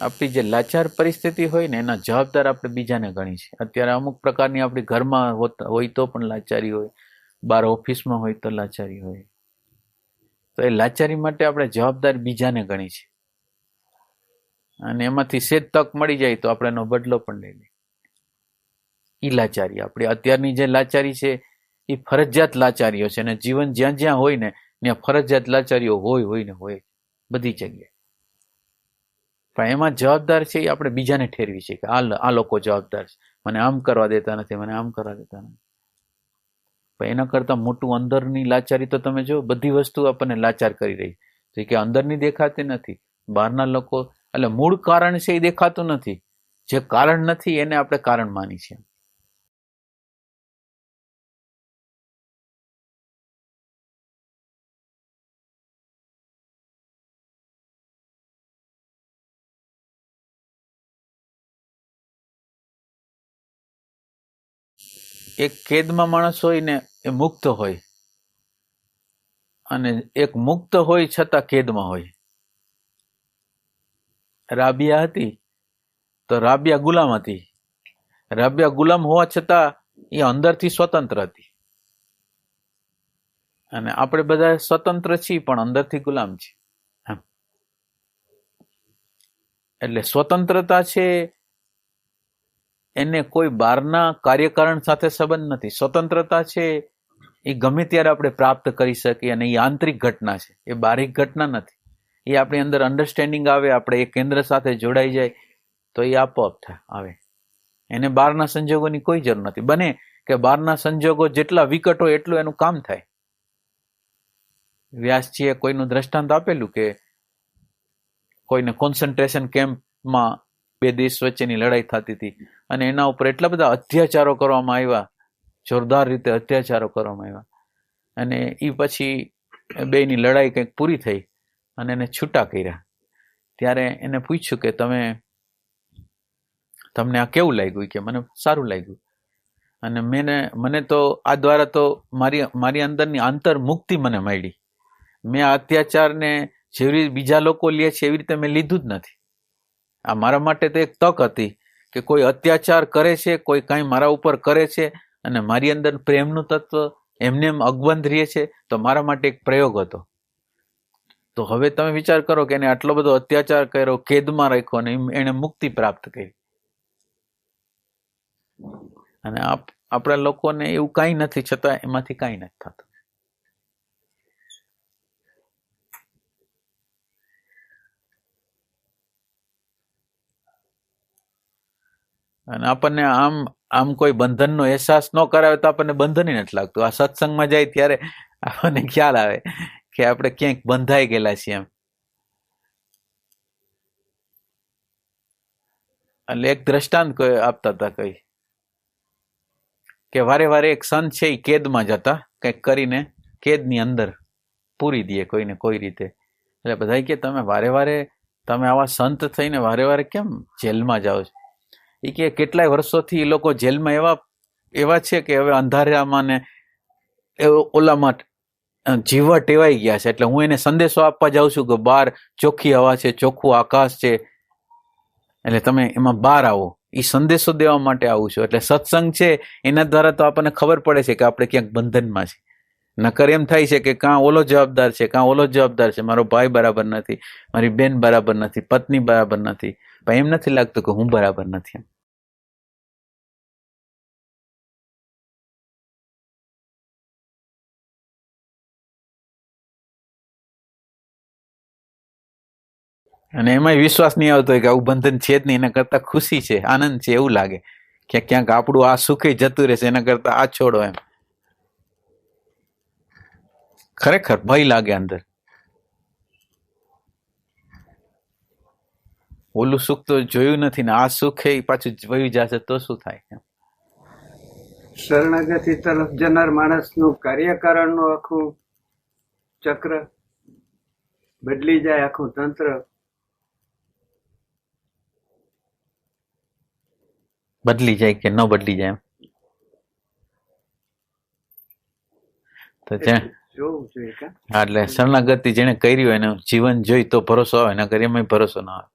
Speaker 1: આપણી જે લાચાર પરિસ્થિતિ હોય ને એના જવાબદાર આપણે બીજાને ગણી છે. અત્યારે અમુક પ્રકારની આપણી ઘરમાં હોય તો પણ લાચારી હોય, બહાર ઓફિસમાં હોય તો લાચારી હોય, તો એ લાચારી માટે આપણે જવાબદાર બીજાને ગણી છે. અને એમાંથી સેજ તક મળી જાય તો આપણે એનો બદલો પણ લઈ લઈએ. એ લાચારી આપણી અત્યારની જે લાચારી છે એ ફરજિયાત લાચારીઓ છે, અને જીવન જ્યાં જ્યાં હોય ને ત્યાં ફરજિયાત લાચારીઓ હોય ને હોય બધી જગ્યાએ. પણ એમાં જવાબદાર છે એ આપણે બીજાને ઠેરવી છે કે આ લોકો જવાબદાર છે, મને આમ કરવા દેતા નથી, મને આમ કરવા દેતા નથી. પણ એના કરતા મોટું અંદરની લાચારી તો તમે જો, બધી વસ્તુ આપણને લાચાર કરી રહી છે કે અંદરની દેખાતી નથી, બહારના લોકો, એટલે મૂળ કારણ છે એ દેખાતું નથી, જે કારણ નથી એને આપણે કારણ માની છે. એક કેદમાં માણસ હોય ને એ મુક્ત હોય, અને એક મુક્ત હોય છતાં કેદમાં હોય. રાબિયા હતી તો રાબિયા ગુલામ હતી. રાબિયા ગુલામ હોવા છતાં એ અંદરથી સ્વતંત્ર હતી. અને આપણે બધા સ્વતંત્ર છીએ પણ અંદરથી ગુલામ છીએ. એટલે સ્વતંત્રતા છે એને કોઈ બહારના કાર્યકારણ સાથે સંબંધ નથી. સ્વતંત્રતા છે એ ગમે ત્યારે આપણે પ્રાપ્ત કરી શકીએ, અને એ આંતરિક ઘટના છે, એ બાહ્યિક ઘટના નથી. એ આપણી અંદર અન્ડરસ્ટેન્ડિંગ આવે, આપણે એ કેન્દ્ર સાથે જોડાઈ જાય તો એ આપોઆપ આવે. એને બહારના સંજોગોની કોઈ જરૂર નથી. બને કે બહારના સંજોગો જેટલા વિકટ હોય એટલું એનું કામ થાય. વ્યાસજીએ કોઈનું દ્રષ્ટાંત આપેલું કે કોઈને કોન્સન્ટ્રેશન કેમ્પમાં 2 દેશ વચ્ચેની લડાઈ થતી હતી અને એના ઉપર એટલા બધા અત્યાચારો કરવામાં આવ્યા, જોરદાર રીતે અત્યાચારો કરવામાં આવ્યા, અને એ પછી બેની લડાઈ કંઈક પૂરી થઈ અને એને છૂટા કર્યા. ત્યારે એને પૂછ્યું કે તમને આ કેવું લાગ્યું? કે મને સારું લાગ્યું, અને મને તો આ દ્વારા તો મારી અંદરની આંતર મુક્તિ મને મળી. મેં આ અત્યાચારને જેવી રીતે બીજા લોકો લે છે એવી રીતે મેં લીધું જ નથી. આ મારા માટે તો એક તક હતી કે કોઈ અત્યાચાર કરે છે, કોઈ કાંઈ મારા ઉપર કરે છે, અને મારી અંદર પ્રેમનું તત્વ એમને એમ અકબંધ રહે છે, તો મારા માટે એક પ્રયોગ હતો. તો હવે તમે વિચાર કરો કે એને આટલો બધો અત્યાચાર કર્યો, કેદમાં રાખ્યો, અને એને મુક્તિ પ્રાપ્ત કરી. અને આપણા લોકોને એવું કાંઈ નથી, છતાં એમાંથી કાંઈ નથી થતું. અને આપણને આમ કોઈ બંધનનો અહેસાસ ન કરાવે તો આપણને બંધન નથી લાગતું. આ સત્સંગમાં જાય ત્યારે આપણને ખ્યાલ આવે કે આપણે ક્યાંક બંધાઈ ગયેલા છીએ એમ. એટલે એક દ્રષ્ટાંત આપતા હતા કઈ કે વારે વારે એક સંત છે એ કેદમાં જતા, કંઈક કરીને કેદની અંદર પૂરી દે કોઈને કોઈ રીતે. એટલે બધા કે તમે વારે વારે તમે આવા સંત થઈને વારે વારે કેમ જેલમાં જાઓ છો? એ કે કેટલાય વર્ષોથી એ લોકો જેલમાં એવા છે કે હવે અંધારામાં ને ઓલામાં જીવવા ટેવાઈ ગયા છે. એટલે હું એને સંદેશો આપવા જાઉં છું કે બહાર ચોખ્ખી હવા છે, ચોખ્ખું આકાશ છે, એટલે તમે એમાં બહાર આવો. એ સંદેશો દેવા માટે આવું છું. એટલે સત્સંગ છે એના દ્વારા તો આપણને ખબર પડે છે કે આપણે ક્યાંક બંધનમાં છે. નકર એમ થાય છે કે કાં ઓલો જવાબદાર છે, કાં ઓલો જવાબદાર છે, મારો ભાઈ બરાબર નથી, મારી બેન બરાબર નથી, પત્ની બરાબર નથી, પણ એમ નથી લાગતું કે હું બરાબર નથી. અને એમાં વિશ્વાસ નહીં આવતો કે આવું બંધન છે જ નહીં, એના કરતા ખુશી છે, આનંદ છે, એવું લાગે કે ક્યાંક આપણું આ સુખે જતું રહેશે, એના કરતા આ છોડો એમ. ખરેખર ભય લાગે અંદર. ઓલું સુખ તો જોયું નથી ને આ સુખ એ પાછું વયું જશે તો શું થાય?
Speaker 5: શરણાગતિ તરફ જનાર માણસનું કાર્યકારણનું આખું ચક્ર બદલી જાય, આખું તંત્ર
Speaker 1: બદલી જાય કે ન બદલી જાય એમ તો
Speaker 5: જોવું જોઈએ.
Speaker 1: હા, એટલે શરણાગતિ જેને કરી હોય એનું જીવન જોઈ તો ભરોસો આવે, એના કરી એમાં ભરોસો ના આવે.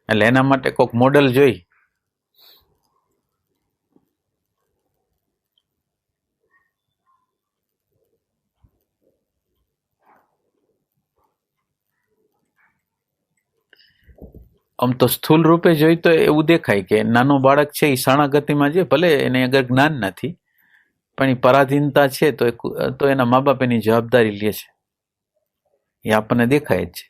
Speaker 1: એટલે એના માટે કોઈક મોડલ જોઈ. આમ તો સ્થૂલ રૂપે જોઈ તો એવું દેખાય કે નાનો બાળક છે એ શરણાગતિમાં છે, ભલે એને અગર જ્ઞાન નથી, પણ એ પરાધીનતા છે તો એના મા બાપ એની જવાબદારી લે છે, એ આપણને દેખાય જ છે.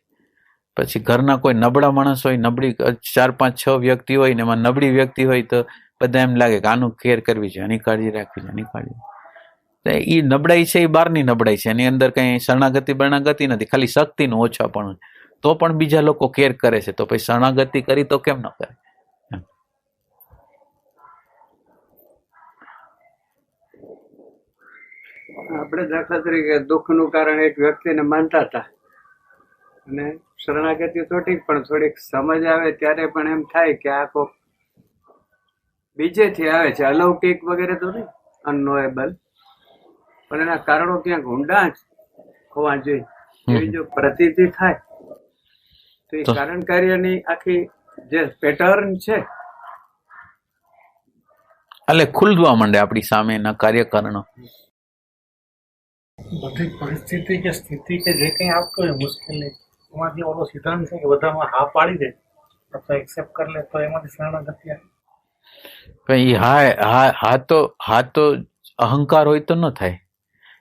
Speaker 1: પછી ઘરના કોઈ નબળા માણસ હોય, નબળી 4, 5, 6 વ્યક્તિ હોય ને એમાં નબળી વ્યક્તિ હોય તો બધા એમ લાગે કે આનું કેર કરવી છે, આની કાળજી રાખવી છે, આની કાળજી. એ નબળાઈ છે એ બહારની નબળાઈ છે, એની અંદર કઈ શરણાગતિ બરણાગતિ નથી, ખાલી શક્તિનું ઓછાપણું. તો પણ બીજા લોકો કેર કરે છે, તો પછી શરણાગતિ કરી તો કેમ ન કરે?
Speaker 5: આપણે દાખલા તરીકે દુઃખનું કારણ એક વ્યક્તિને માનતા હતા, અને શરણાગતિ તો ઠીક, પણ થોડીક સમજ આવે ત્યારે પણ એમ થાય કે આ કોક બીજેથી આવે છે, અલૌકિક વગેરે તો નહીં, અનનોએબલ, પણ એના કારણો ક્યાંક ઊંડા જ હોવા જોઈએ. એવી જો પ્રતીતિ થાય તો એ કારણ કાર્યની આખી જે પેટર્ન છે
Speaker 1: એટલે ખુલવા માંડે આપણી સામે એના કાર્યકારણો.
Speaker 4: બધી પરિસ્થિતિ કે સ્થિતિ કે જે કંઈ આવતું હોય મુશ્કેલી, એમાંથી ઓલો સિદ્ધાંત છે કે બધામાં હા પાડી દે અથવા એક્સેપ્ટ કરી લે તો એમાંથી શરણાગતિ આવે.
Speaker 1: પણ એ હા તો અહંકાર હોય તો ન થાય.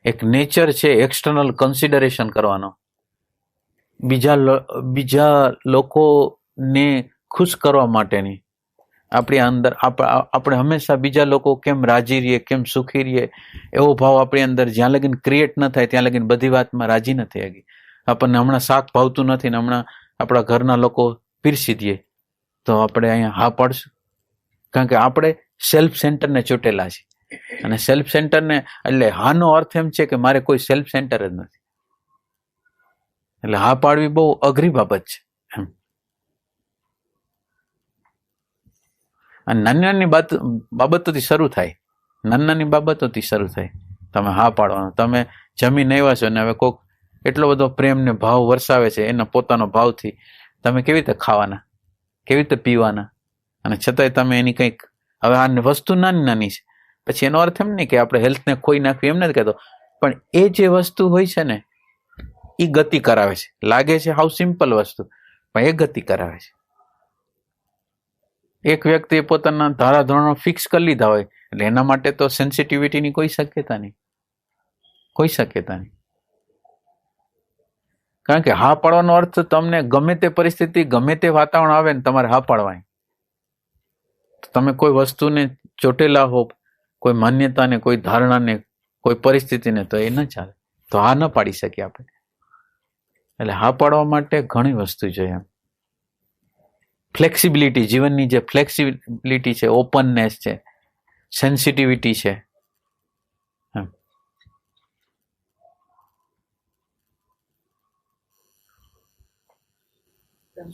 Speaker 1: એક નેચર છે એક્સટર્નલ કન્સિડરેશન કરવાનો, બીજા લોકોને ખુશ કરવા માટેની. આપણી અંદર આપણે હંમેશા બીજા લોકો કેમ રાજી રહીએ, કેમ સુખી રહીએ, એવો ભાવ આપણી અંદર જ્યાં લગીન ક્રિએટ ન થાય ત્યાં લગીન બધી વાતમાં રાજી ન થઈ શકી. આપણને હમણાં શાક ભાવતું નથી ને હમણાં આપણા ઘરના લોકો પીરસી દે તો આપણે અહીંયા હા પાડશું? કારણ કે આપણે સેલ્ફ સેન્ટરને ચોટેલા છે. અને સેલ્ફ સેન્ટરને એટલે હાનો અર્થ એમ છે કે મારે કોઈ સેલ્ફ સેન્ટર જ નથી. એટલે હા પાડવી બહુ અઘરી બાબત છે એમ. અને નાની નાની બાબતોથી શરૂ થાય, નાની બાબતોથી શરૂ થાય. તમે હા પાડવાનો, તમે જમીન આવ્યા છો ને હવે કોઈક એટલો બધો પ્રેમ ને ભાવ વરસાવે છે એના પોતાનો ભાવથી, તમે કેવી રીતે ખાવાના, કેવી રીતે પીવાના? અને છતાંય તમે એની કંઈક, હવે આ વસ્તુ નાની નાની છે, પછી એનો અર્થ એમ નહીં કે આપણે હેલ્થને ખોઈ નાખવી, એમ નથી કહેતો, પણ એ જે વસ્તુ હોય છે ને એ ગતિ કરાવે છે. લાગે છે હાવ સિમ્પલ વસ્તુ, પણ એ ગતિ કરાવે છે. એક વ્યક્તિએ પોતાના ધારાધોરણો ફિક્સ કરી લીધા હોય એટલે એના માટે તો સેન્સિટિવિટીની કોઈ શક્યતા નહીં, કોઈ શક્યતા નહીં. કારણ કે હા પાડવાનો અર્થ તમને ગમે તે પરિસ્થિતિ, ગમે તે વાતાવરણ આવે ને તમારે હા પાડવાની. તમે કોઈ વસ્તુને ચોટેલા હો, કોઈ માન્યતાને, કોઈ ધારણાને, કોઈ પરિસ્થિતિને, તો એ ન ચાલે, તો હા ન પાડી શકીએ આપણે. એટલે હા પાડવા માટે ઘણી વસ્તુ જોઈએ એમ. ફ્લેક્સિબિલિટી, જીવનની જે ફ્લેક્સિબિલિટી છે, ઓપનનેસ છે, સેન્સિટિવિટી છે.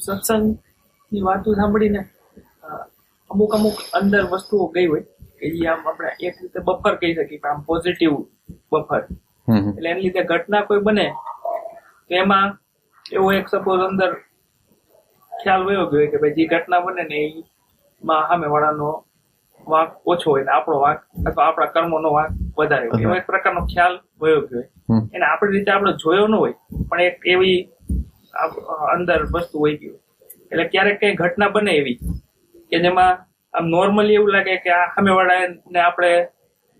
Speaker 6: સત્સંગની વાતો સાંભળીને અમુક અંદર વસ્તુઓ ગઈ હોય કે જે આમ આપણે એક રીતે બફર કહી શકીએ, આમ પોઝિટિવ બફર. એટલે એની લીધે ઘટના કોઈ બને તો એમાં એવો એક સપોઝ અંદર ખ્યાલ વયો ગયો કે ભાઈ જે ઘટના બને ને એમાં સામે વાળાનો વાંક ઓછો હોય ને આપણો વાંક અથવા આપણા કર્મોનો વાંક વધારે હોય, એવો એક પ્રકારનો ખ્યાલ વયો ગયો હોય. એને આપણી રીતે આપણે જોયો ન હોય પણ એક એવી અંદર વસ્તુ હોય ગયું. એટલે ક્યારેક કઈ ઘટના બને એવી કે જેમાં આમ નોર્મલી એવું લાગે કે આ સામેવાળાને આપણે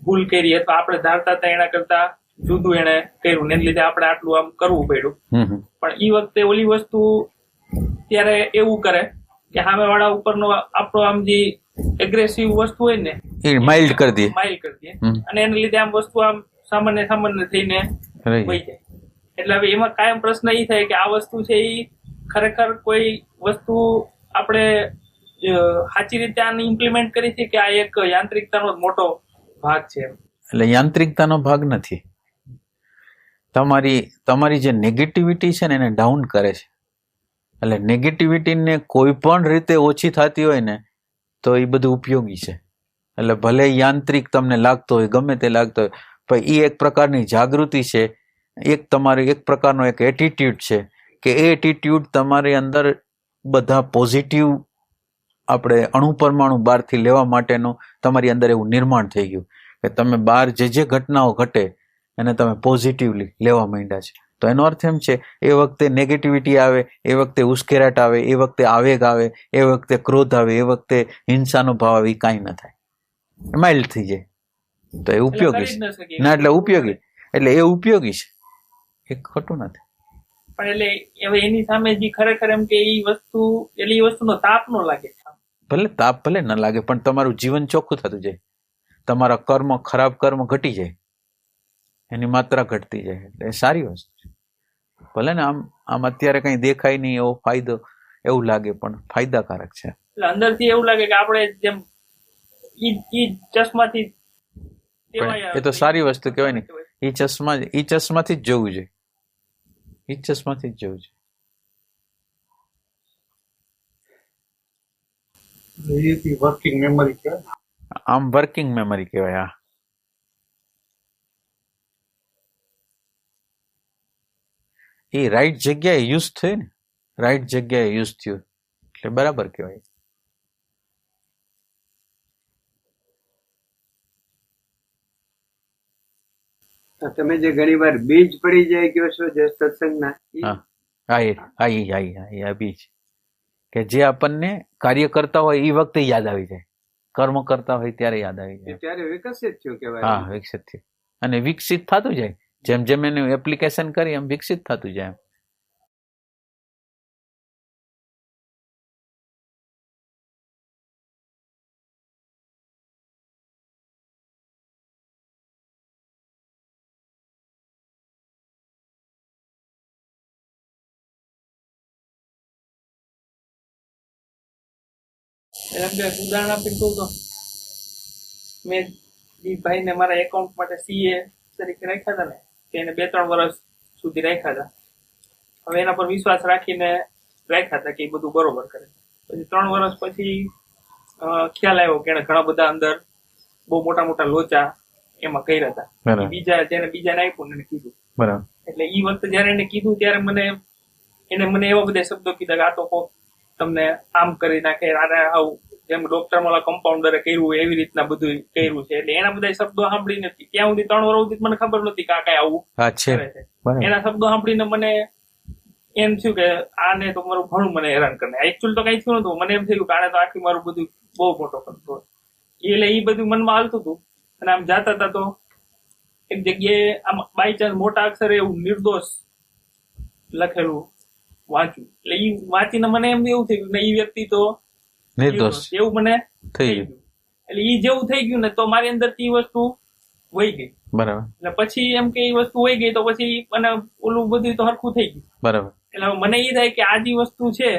Speaker 6: ભૂલ કરી અથવા આપણે ધારતા હતા એના કરતા જુદું એને કર્યું ને એને લીધે આપણે આટલું આમ કરવું પડ્યું. પણ એ વખતે ઓલી વસ્તુ ત્યારે એવું કરે કે સામેવાળા ઉપરનો આપણો આમ જે એગ્રેસિવ વસ્તુ હોય ને
Speaker 1: એ માઇલ્ડ કરી દે,
Speaker 6: અને એને લીધે આમ વસ્તુ આમ સામાન્ય થઈને વહી જાય. એટલે હવે એમાં કાયમ પ્રશ્ન એ થાય કે આ વસ્તુ છે એ ખરેખર કોઈ વસ્તુ આપણે સાચી રીતે આને ઇમ્પ્લિમેન્ટ કરી છે કે આ એક યાંત્રિકતાનો મોટો ભાગ છે?
Speaker 1: એટલે યાંત્રિકતાનો ભાગ નથી. તમારી જે નેગેટિવિટી છે ને એને ડાઉન કરે છે. એટલે નેગેટિવિટીને કોઈ પણ રીતે ઓછી થતી હોય ને તો એ બધું ઉપયોગી છે. એટલે ભલે યાંત્રિક તમને લાગતો હોય, ગમે તે લાગતો હોય, પણ એ એક પ્રકારની જાગૃતિ છે, એક પ્રકારનો એક એટીટ્યુડ છે કે એ એટીટ્યુડ તમારી અંદર બધા પોઝિટિવ આપણે અણુપરમાણુ બહારથી લેવા માટેનું તમારી અંદર એવું નિર્માણ થઈ ગયું કે તમે બહાર જે ઘટનાઓ ઘટે એને તમે પોઝિટિવલી લેવા માંડ્યા છે. તો એનો અર્થ એમ છે એ વખતે નેગેટિવિટી આવે, એ વખતે ઉશ્કેરાટ આવે, એ વખતે આવેગ આવે, એ વખતે ક્રોધ આવે, એ વખતે હિંસાનો ભાવ આવે, એ કાંઈ ન થાય, માઇલ્ડ થઈ જાય. તો એ ઉપયોગી છે ના, એટલે ઉપયોગી, એટલે એ ઉપયોગી છે, એ ખોટું નથી.
Speaker 6: પણ એટલે હવે એની સામે જે ખરેખર એમ કે એ વસ્તુનો તાપ ન લાગે.
Speaker 1: ભલે તાપ ભલે ન લાગે પણ તમારું જીવન ચોખ્ખું થતું જાય, તમારા ખરાબ કર્મ ઘટી જાય, એની માત્રા ઘટતી જાય. એટલે એ સારી વસ્તુ છે. ભલે ને આમ અત્યારે કઈ દેખાય નહીં એવો ફાયદો એવું લાગે પણ ફાયદાકારક છે.
Speaker 6: એટલે અંદરથી એવું લાગે કે આપણે જેમ ઈ ચશ્માથી,
Speaker 1: એ તો સારી વસ્તુ કહેવાય ને. ઈ ચશ્માથી જ જોવું જોઈએ, ઈ ચશ્માથી જ જોવું જોઈએ.
Speaker 4: વર્કિંગ મેમરી કહેવાય.
Speaker 1: આમ વર્કિંગ મેમરી કહેવાય. એ રાઈટ જગ્યાએ યુઝ થયું ને, રાઈટ જગ્યાએ યુઝ થયું એટલે બરાબર કહેવાય.
Speaker 5: તમે જે ઘણી વાર બીજ પડી જાય કહો છો જે સત્સંગના,
Speaker 1: આ બીજ કે જે આપણને કાર્ય કરતા હોય એ વખતે યાદ આવી જાય, કર્મ કરતા હોય ત્યારે યાદ આવી જાય.
Speaker 5: ત્યારે વિકસિત થયું કહેવાય.
Speaker 1: હા, વિકસિત થયું અને વિકસિત થતું જાય. જેમ જેમ એનું એપ્લિકેશન કરી એમ વિકસિત થતું જાય.
Speaker 6: એમ કે ઉદાહરણ આપીને કહું તો મેં ભાઈને મારા એકાઉન્ટ માટે CA તરીકે રાખ્યા હતા ને, કે એને 2-3 વર્ષ સુધી રાખ્યા હતા. હવે એના પર વિશ્વાસ રાખીને રાખ્યા હતા કે એ બધું બરોબર કરે. પછી 3 વર્ષ પછી ખ્યાલ આવ્યો કે એને ઘણા બધા અંદર બહુ મોટા મોટા લોચા એમાં કર્યા હતા. બીજાને આપ્યું ને કીધું.
Speaker 1: બરાબર.
Speaker 6: એટલે એ વખતે જયારે એને કીધું ત્યારે મને એવા બધા શબ્દો કીધા કે આ તો કોક તમને આમ કરી નાખે, આવું જેમ ડોક્ટર વાળા કમ્પાઉન્ડરે કર્યું એવી રીતના બધું કર્યું છે. એટલે એના બધા શબ્દો સાંભળીને ત્યાં સુધી 3 વર્ષ સુધી મને ખબર નહોતી કે આ કઈ આવું કરે છે. એના શબ્દો સાંભળીને મને એમ થયું કે આને તો મારું ઘણું મને હેરાન કરે. એકચ્યુઅલ તો કઈ થયું નતું. મને એમ થયું કે આને તો આખી મારું બધું બહુ મોટો કરતો. એટલે એ બધું મનમાં હાલતું હતું. અને આમ જાતા હતા તો એક જગ્યાએ આમ બાય ચાન્સ મોટા અક્ષરે એવું નિર્દોષ લખેલું વાંચ્યું. એટલે એ વાંચીને મને એમ એવું થયું કે એ વ્યક્તિ તો
Speaker 1: નિર્દોષ
Speaker 6: એવું મને
Speaker 1: થઈ
Speaker 6: ગયું. એટલે ઈ જેવું થઈ ગયું ને તો મારી અંદર એ વસ્તુ વહી ગઈ.
Speaker 1: બરાબર.
Speaker 6: એટલે પછી એમ કે એ વસ્તુ વહી ગઈ તો પછી મને ઓલું બધું તો હરખું થઈ ગયું.
Speaker 1: બરાબર.
Speaker 6: એટલે મને એ થાય કે આ જે વસ્તુ છે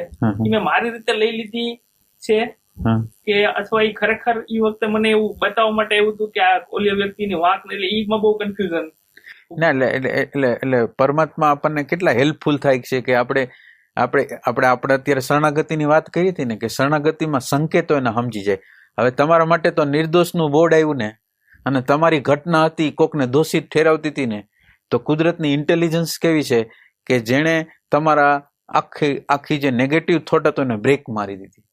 Speaker 6: એ મેં મારી રીતે લઈ લીધી છે કે અથવા એ ખરેખર એ વખતે મને એવું બતાવવા માટે એવું હતું કે આ ઓલી વ્યક્તિની વાંક ને, એટલે ઈમાં બહુ કન્ફ્યુઝન.
Speaker 1: ના એટલે પરમાત્મા આપણને કેટલા હેલ્પફુલ થાય છે કે આપણે અત્યારે શરણાગતિની વાત કરી હતી ને, કે શરણાગતિમાં સંકેતો એને સમજી જાય. હવે તમારા માટે તો નિર્દોષનું બોર્ડ આવ્યું ને, અને તમારી ઘટના હતી કોકને દોષિત ઠેરાવતી હતી ને, તો કુદરતની ઇન્ટેલિજન્સ કેવી છે કે જેણે તમારા આખી જે નેગેટિવ થોટ હતો એને બ્રેક મારી દીધી.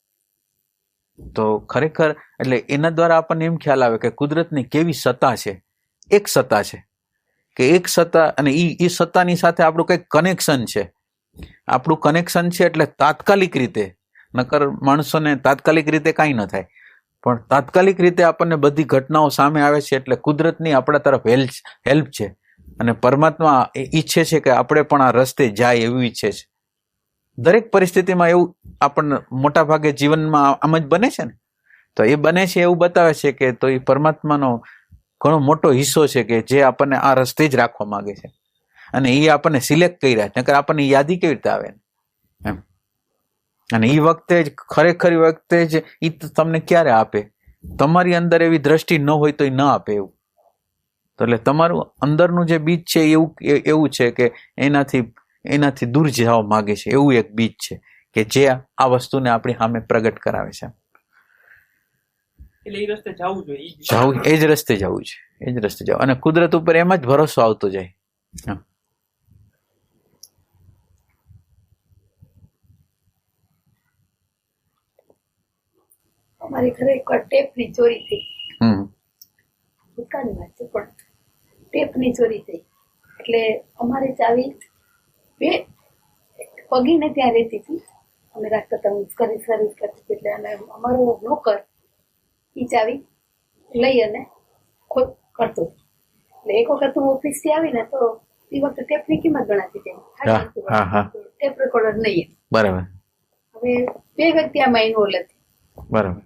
Speaker 1: તો ખરેખર એટલે એના દ્વારા આપણને એમ ખ્યાલ આવે કે કુદરતની કેવી સત્તા છે. એક સત્તા છે કે એક સત્તા, અને એ સત્તાની સાથે આપણું કંઈક કનેક્શન છે. આપણું કનેક્શન છે એટલે તાત્કાલિક રીતે, નકર માણસોને તાત્કાલિક રીતે કાંઈ ન થાય, પણ તાત્કાલિક રીતે આપણને બધી ઘટનાઓ સામે આવે છે. એટલે કુદરતની આપણા તરફ હેલ્પ છે. અને પરમાત્મા ઈચ્છે છે કે આપણે પણ આ રસ્તે જાય એવું ઈચ્છે છે. દરેક પરિસ્થિતિમાં એવું આપણને મોટા ભાગે જીવનમાં આમ જ બને છે ને, તો એ બને છે એવું બતાવે છે કે તો એ પરમાત્માનો ઘણો મોટો હિસ્સો છે કે જે આપણને આ રસ્તે જ રાખવા માંગે છે. અને એ આપણને સિલેક્ટ કર્યા છે, નકર આપણને યાદી કેવી રીતે આવે એમ. અને એ વખતે જ ખરેખર વખતે જ એ તમને ક્યારે આપે? તમારી અંદર એવી દ્રષ્ટિ ન હોય તો એ ન આપે એવું. તો એટલે તમારું અંદરનું જે બીજ છે એવું છે કે એનાથી દૂર જવા માંગે છે. એવું એક બીજ છે કે જે આ વસ્તુને આપણી સામે પ્રગટ કરાવે છે.
Speaker 6: એટલે એ રસ્તે જવું જોઈએ.
Speaker 1: એ જ રસ્તે જવું છે. એ જ રસ્તે જવું. અને કુદરત ઉપર એમ જ ભરોસો આવતો જાય.
Speaker 2: અમારી ઘરે એક ટેપની ચોરી થઈ. દુકાનની વાત છે પણ ટેપની ચોરી થઈ. એટલે અમારી ચાવી પગીને ત્યાં રહેતી હતી. અમે રાખતા હતા, હું સર્વિસ કરતી હતી. એટલે અને અમારો નોકર એ ચાવી લઈ અને કરતો. એટલે એક વખત હું ઓફિસથી આવીને તો એ વખતે ટેપની કિંમત ગણાતી હતી. ટેપ રેકોર્ડર નહીં.
Speaker 1: બરાબર.
Speaker 2: હવે 2 વ્યક્તિ આમાં ઇન્વોલ્વ હતી.
Speaker 1: બરાબર.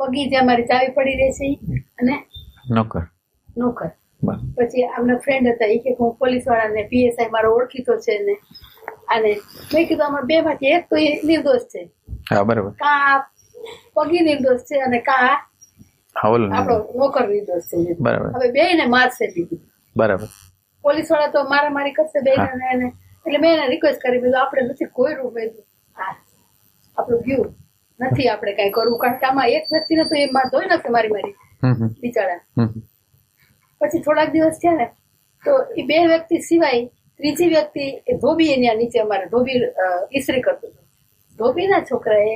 Speaker 2: પગી જે અમારી ચાવી પડી રહેશે અને નોકર. પછી આમના ફ્રેન્ડ હતા, એ કે હું પોલીસ વાળાને PSI મારો ઓળખીતો છે ને આને મેં કીધું અમારા 2 માંથી એક તો એ નિર્દોષ છે.
Speaker 1: હા, બરાબર.
Speaker 2: કા પગી નિર્દોષ છે અને કા આપણો નોકર નિર્દોષ છે.
Speaker 1: બરાબર.
Speaker 2: હવે 2 ને મારશે દીધું.
Speaker 1: બરાબર.
Speaker 2: પોલીસ વાળા તો મારામારી કરશે 2 ને. એટલે મેં એને રિક્વેસ્ટ કરી દીધું આપણે નથી કોઈ રૂમ આપણું ગયું નથી, આપણે કઈ કરવું. કારણ કે આમાં એક વ્યક્તિને તો એ ધોઈ નાખશે મારી બિચારા. પછી થોડાક દિવસ થયા ને તો એ 2 વ્યક્તિ સિવાય ત્રીજી વ્યક્તિ એ ધોબી એના નીચે અમારે ધોબી ઈસ્ત્રી કરતો હતો. ધોબીના છોકરાએ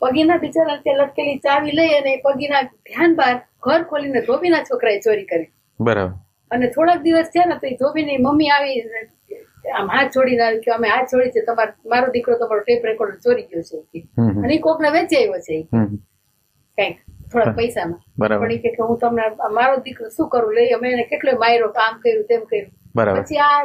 Speaker 2: પગીના બિચારા ત્યાં લટકેલી ચાવી લઈ અને પગીના ધ્યાન બહાર ઘર ખોલીને ધોબીના છોકરાએ ચોરી કરી.
Speaker 1: બરાબર.
Speaker 2: અને થોડાક દિવસ થયા ને તો એ ધોબીની મમ્મી આવી આમ હાથ છોડીને આવી કે અમે હાથ છોડી છે મારો દીકરો તમારો ટેપ રેકોર્ડર ચોરી ગયો છે અને એ કોકને વેચી આવ્યો છે કઈક થોડા પૈસામાં
Speaker 1: બરાબર.
Speaker 2: પણ એ કે હું તમને મારો દીકરો શું કરું લઈ અમે એને કેટલો માર્યો આમ કર્યું તેમ કર્યું
Speaker 1: બરાબર.
Speaker 2: પછી આ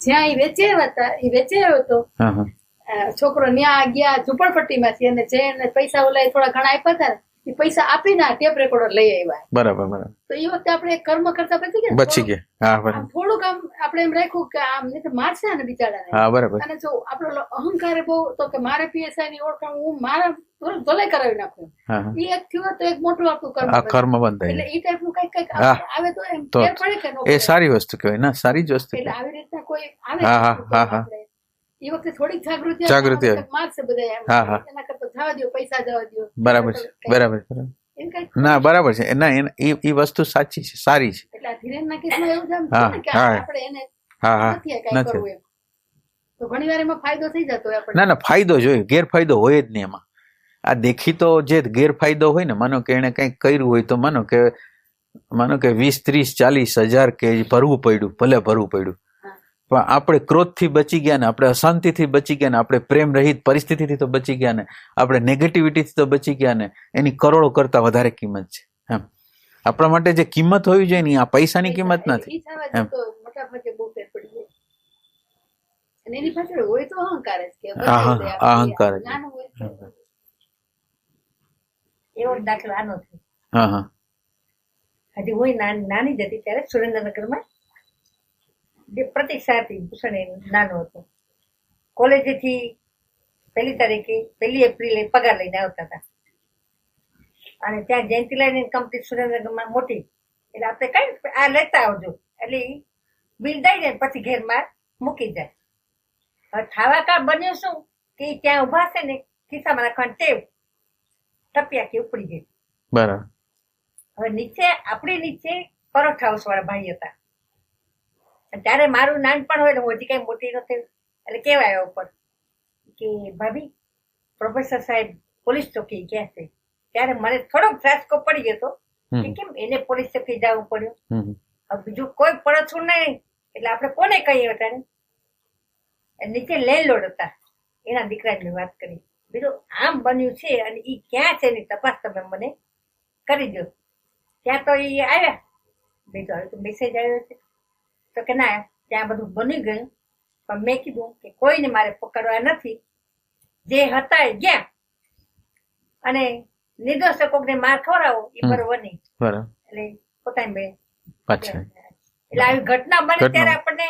Speaker 2: જ્યાં એ વેચી આવ્યા હતા એ વેચી આવ્યો હતો
Speaker 1: હા હા
Speaker 2: છોકરો ન્યા ગયા ઝુંપડપટ્ટીમાંથી અને જે પૈસા ઓલા થોડા ઘણા આપ્યા હતા ને એ પૈસા આપીને આ ટેપ રેકોર્ડર લઈ આવ્યા.
Speaker 1: બરાબર બરાબર.
Speaker 2: તો એ વખતે આપણે કર્મ કરતા બચી ગયા
Speaker 1: બચી ગયા. હા બરાબર.
Speaker 2: આમ થોડુંક આમ આપણે એમ રાખ્યું કે આમ નહીં તો મારશે ને બિચારાને.
Speaker 1: હા બરાબર.
Speaker 2: અને જો આપણો અહંકાર બહુ તો કે મારે પીએસઆઈ ની ઓળખાણ હું મારા ભલે કરાવી નાખું
Speaker 1: હા હા
Speaker 2: એ એક થયું તો એક મોટું આપણું કર્મ
Speaker 1: આ
Speaker 2: બને.
Speaker 1: કર્મ બંધાય.
Speaker 2: એટલે એ ટાઈપનું કઈક
Speaker 1: હા.
Speaker 2: આવે તો એમ
Speaker 1: તો
Speaker 2: ફેર પડે કે ન
Speaker 1: એ
Speaker 2: પડે?
Speaker 1: સારી વસ્તુ કહેવાય ના, સારી જ વસ્તુ
Speaker 2: એટલે
Speaker 1: કહેવાય.
Speaker 2: આવી રીતના કોઈ આવે
Speaker 1: હા, હા,
Speaker 2: તો
Speaker 1: હા, હા.
Speaker 2: આપણે એ વખતે થોડીક જાગૃતિ
Speaker 1: જાગૃતિ આવે.
Speaker 2: મારશે બધા એમ.
Speaker 1: હા, હા.
Speaker 2: એના કરતા જવા દો પૈસા જવા દો
Speaker 1: બરાબર છે બરાબર બરાબર.
Speaker 2: એમ કઈક
Speaker 1: ના બરાબર છે ના એ વસ્તુ સાચી છે, સારી છે.
Speaker 2: એટલે આ ધીરેનના કેસમાં એવું જ આમ
Speaker 1: હા,
Speaker 2: છે ને કે
Speaker 1: હા.
Speaker 2: આપણે એને
Speaker 1: હા હા
Speaker 2: નથી કઈ
Speaker 1: નથી.
Speaker 2: કરવું એમ તો ઘણી વાર એમાં ફાયદો થઈ જતો હોય આપણને.
Speaker 1: ના ના ફાયદો જોઈએ, ગેરફાયદો હોય જ નહીં એમાં. આ દેખીતો જે ગેરફાયદો હોય ને, માનો કે એને કંઈક કર્યું હોય તો માનો કે 20, 30, 40 હજાર કે ભરવું પડ્યું, ભલે ભરવું પડ્યું, પણ આપણે ક્રોધથી બચી ગયા ને, આપણે અશાંતિથી બચી ગયા ને, આપણે પ્રેમ રહિત પરિસ્થિતિથી તો બચી ગયા ને, આપણે નેગેટિવિટીથી તો બચી ગયા ને, એની કરોડો કરતા વધારે કિંમત છે એમ. આપણા માટે જે કિંમત હોવી જોઈએ ને આ પૈસાની કિંમત નથી
Speaker 2: ઈ થવા દે તો મોટા ભાગે બહુ ફેર પડી જાય. અને એની પાછળ હોય તો અહંકાર જ કે બતાવી
Speaker 1: હા,
Speaker 2: દે
Speaker 1: હા,
Speaker 2: આપણે.
Speaker 1: અહંકાર જ.
Speaker 2: નાનું હોય તો
Speaker 7: એવો જ દાખલો આનો છે.
Speaker 1: હા હા
Speaker 7: હજી હું નાની જ હતી ત્યારે સુરેન્દ્રનગરમાં પ્રતીક્ષા હતી. ભૂષણ નાનો હતો. કોલેજેથી 1 તારીખે 1 એપ્રિલે પગાર લઈને આવતા હતા અને ત્યાં જયંતિલાલની કંપની સુરેન્દ્રનગરમાં મોટી, એટલે આપણે કઈ આ લેતા આવજો એટલે બિલ દઈ ને પછી ઘેરમાં મૂકી જાય. હવે ખાવા કા બન્યું શું કે ત્યાં ઉભા છે ને ખિસ્સામાં રાખવાની ટેવ ટપિયા કે ઉપડી ગઈ.
Speaker 1: બરાબર.
Speaker 7: હવે આપણી નીચે પરોઠા હાઉસ વાળા ભાઈ હતા. ત્યારે મારું નાનપણ હોય ને હું હજી કઈ મોટી નહોતી એટલે કેવાય ઉપર કે ભાભી પ્રોફેસર સાહેબ પોલીસ ચોકી ગયા છે. ત્યારે મને થોડોક ત્રાસકો પડી ગયો હતો કે કેમ એને પોલીસ ચોકી જવું પડ્યું. હવે બીજું કોઈ પડછું નહીં એટલે આપણે કોને કહીએ અત્યારે. નીચે લેન્ડલોર્ડ હતા, એના દીકરાની વાત કરી. બીજું આમ બન્યું છે અને ઈ ક્યાં છે એની તપાસ તમે મને કરી દો. ત્યાં તો એ આવ્યા. બીજું હવે તો મેસેજ આવ્યો છે તો કે ના ત્યાં બધું બની ગયું, પણ મેં કીધું કે કોઈને મારે પકડવા નથી, જે હતા એ ગયા અને નિર્દોષ કોકને માર ખવડાવો એ બરોબર નહીં.
Speaker 1: બરાબર.
Speaker 7: એટલે પોતાની બે
Speaker 1: અચ્છા.
Speaker 7: એટલે આવી ઘટના બને ત્યારે આપણને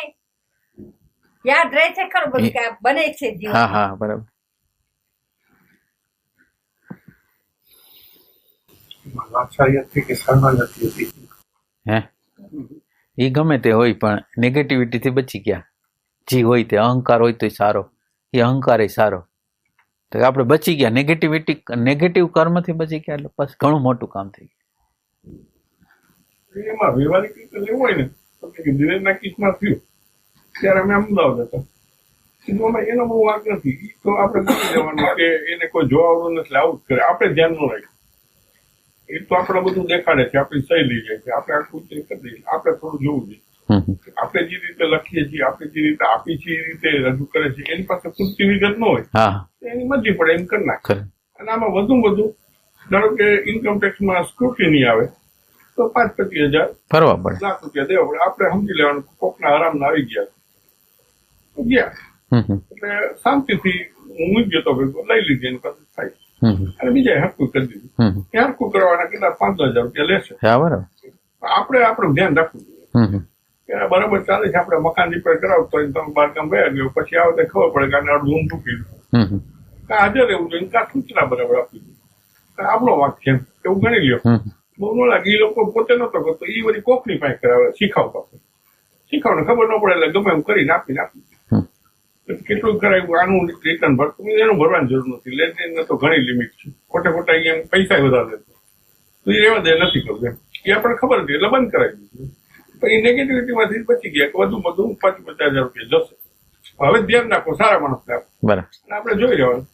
Speaker 7: યાદ રહે છે ખરું બધું કે આ બને છે જીવન.
Speaker 1: હા હા બરાબર.
Speaker 3: લાચારી હતી કે શરણાગતિ હતી?
Speaker 1: હે એ ગમે તે હોય પણ નેગેટિવિટીથી બચી ગયા. જે હોય તે અહંકાર હોય તો સારો, એ અહંકાર એ સારો. તો આપણે બચી ગયા નેગેટિવ કર્મથી બચી ગયા એટલે બસ ઘણું મોટું કામ થઈ ગયું.
Speaker 3: એમાં વ્યવહારિક રીતે લેવું હોય ને તો ધીરેજના કેસમાં થયું ત્યારે અમે અમદાવાદ હતા. એમાં એનો બહુ વાંક નથી. ઈ તો આપણે બોલી જવાનું કે એને કોઈ જોવાનું નથી, આવું જ કરે, આપણે ધ્યાન ન રાખ્યું. એ તો આપણે બધું દેખાડે છે, આપણી સહી લઈ જાય છે, આપણે આખું ચેક કરી દઈએ. આપણે થોડું જોવું જોઈએ. આપણે જે રીતે લખીએ છીએ, આપણે જે રીતે આપી છીએ, એ રીતે રજૂ કરે છે, એની પાસે પૂરતી વિગત ન હોય
Speaker 1: હા
Speaker 3: એની મરજી પડે એમ કરી નાખે.
Speaker 1: ખરું.
Speaker 3: અને આમાં વધુ ધારો કે ઇન્કમ ટેક્સમાં સ્ક્રુટિની આવે તો 5-25 હજાર
Speaker 1: ફરવા પડે.
Speaker 3: લાખ રૂપિયા દેવા પડે. આપણે સમજી લેવાનું કોકના આરામના આવી ગયા તો ગયા એટલે શાંતિથી હું મૂકી ગયો તો લઈ લીધી એની પાસે થાય અને બીજા હરકું કરી દીધું. એ હરકું કરવાના કેટલા 5,000 રૂપિયા લેશે.
Speaker 1: હા બરાબર.
Speaker 3: આપણે આપણું ધ્યાન રાખવું જોઈએ કે બરાબર ચાલે છે. આપણે મકાન રિપેર કરાવતો હોય તમે બારગામ ગયા ગયો પછી આવે તો ખબર પડે કે આને અડધું ઊંધું કીધું કાં હાજર રહેવું જોઈએ કાં સૂચના બરાબર આપી દીધું. આપણો વાંક છે એવું ગણી લ્યો. બહુ ન લાગે. એ લોકો પોતે નતો કરતો, એ બધી કોકની પાસે કરાવે શીખાવતા. શીખાવને ખબર ન પડે એટલે ગમે એમ કરીને આપી કેટલું કરાવ્યું આનું રિટર્ન ભરતું એનું ભરવાની જરૂર નથી. લેનદેન તો ઘણી લિમિટ છે. ખોટા એમ પૈસા વધારે લેતો તો એ રહેવા દે નથી કરવું એમ. એ આપણને ખબર હતી એટલે બંધ કરાવી દીધું. પણ એ નેગેટિવિટીમાંથી બચી ગયા કે વધુ 50,000 રૂપિયા જશે. હવે ધ્યાન રાખો સારા માણસને આપો
Speaker 1: બરાબર.
Speaker 3: અને આપણે જોઈ રહેવાનું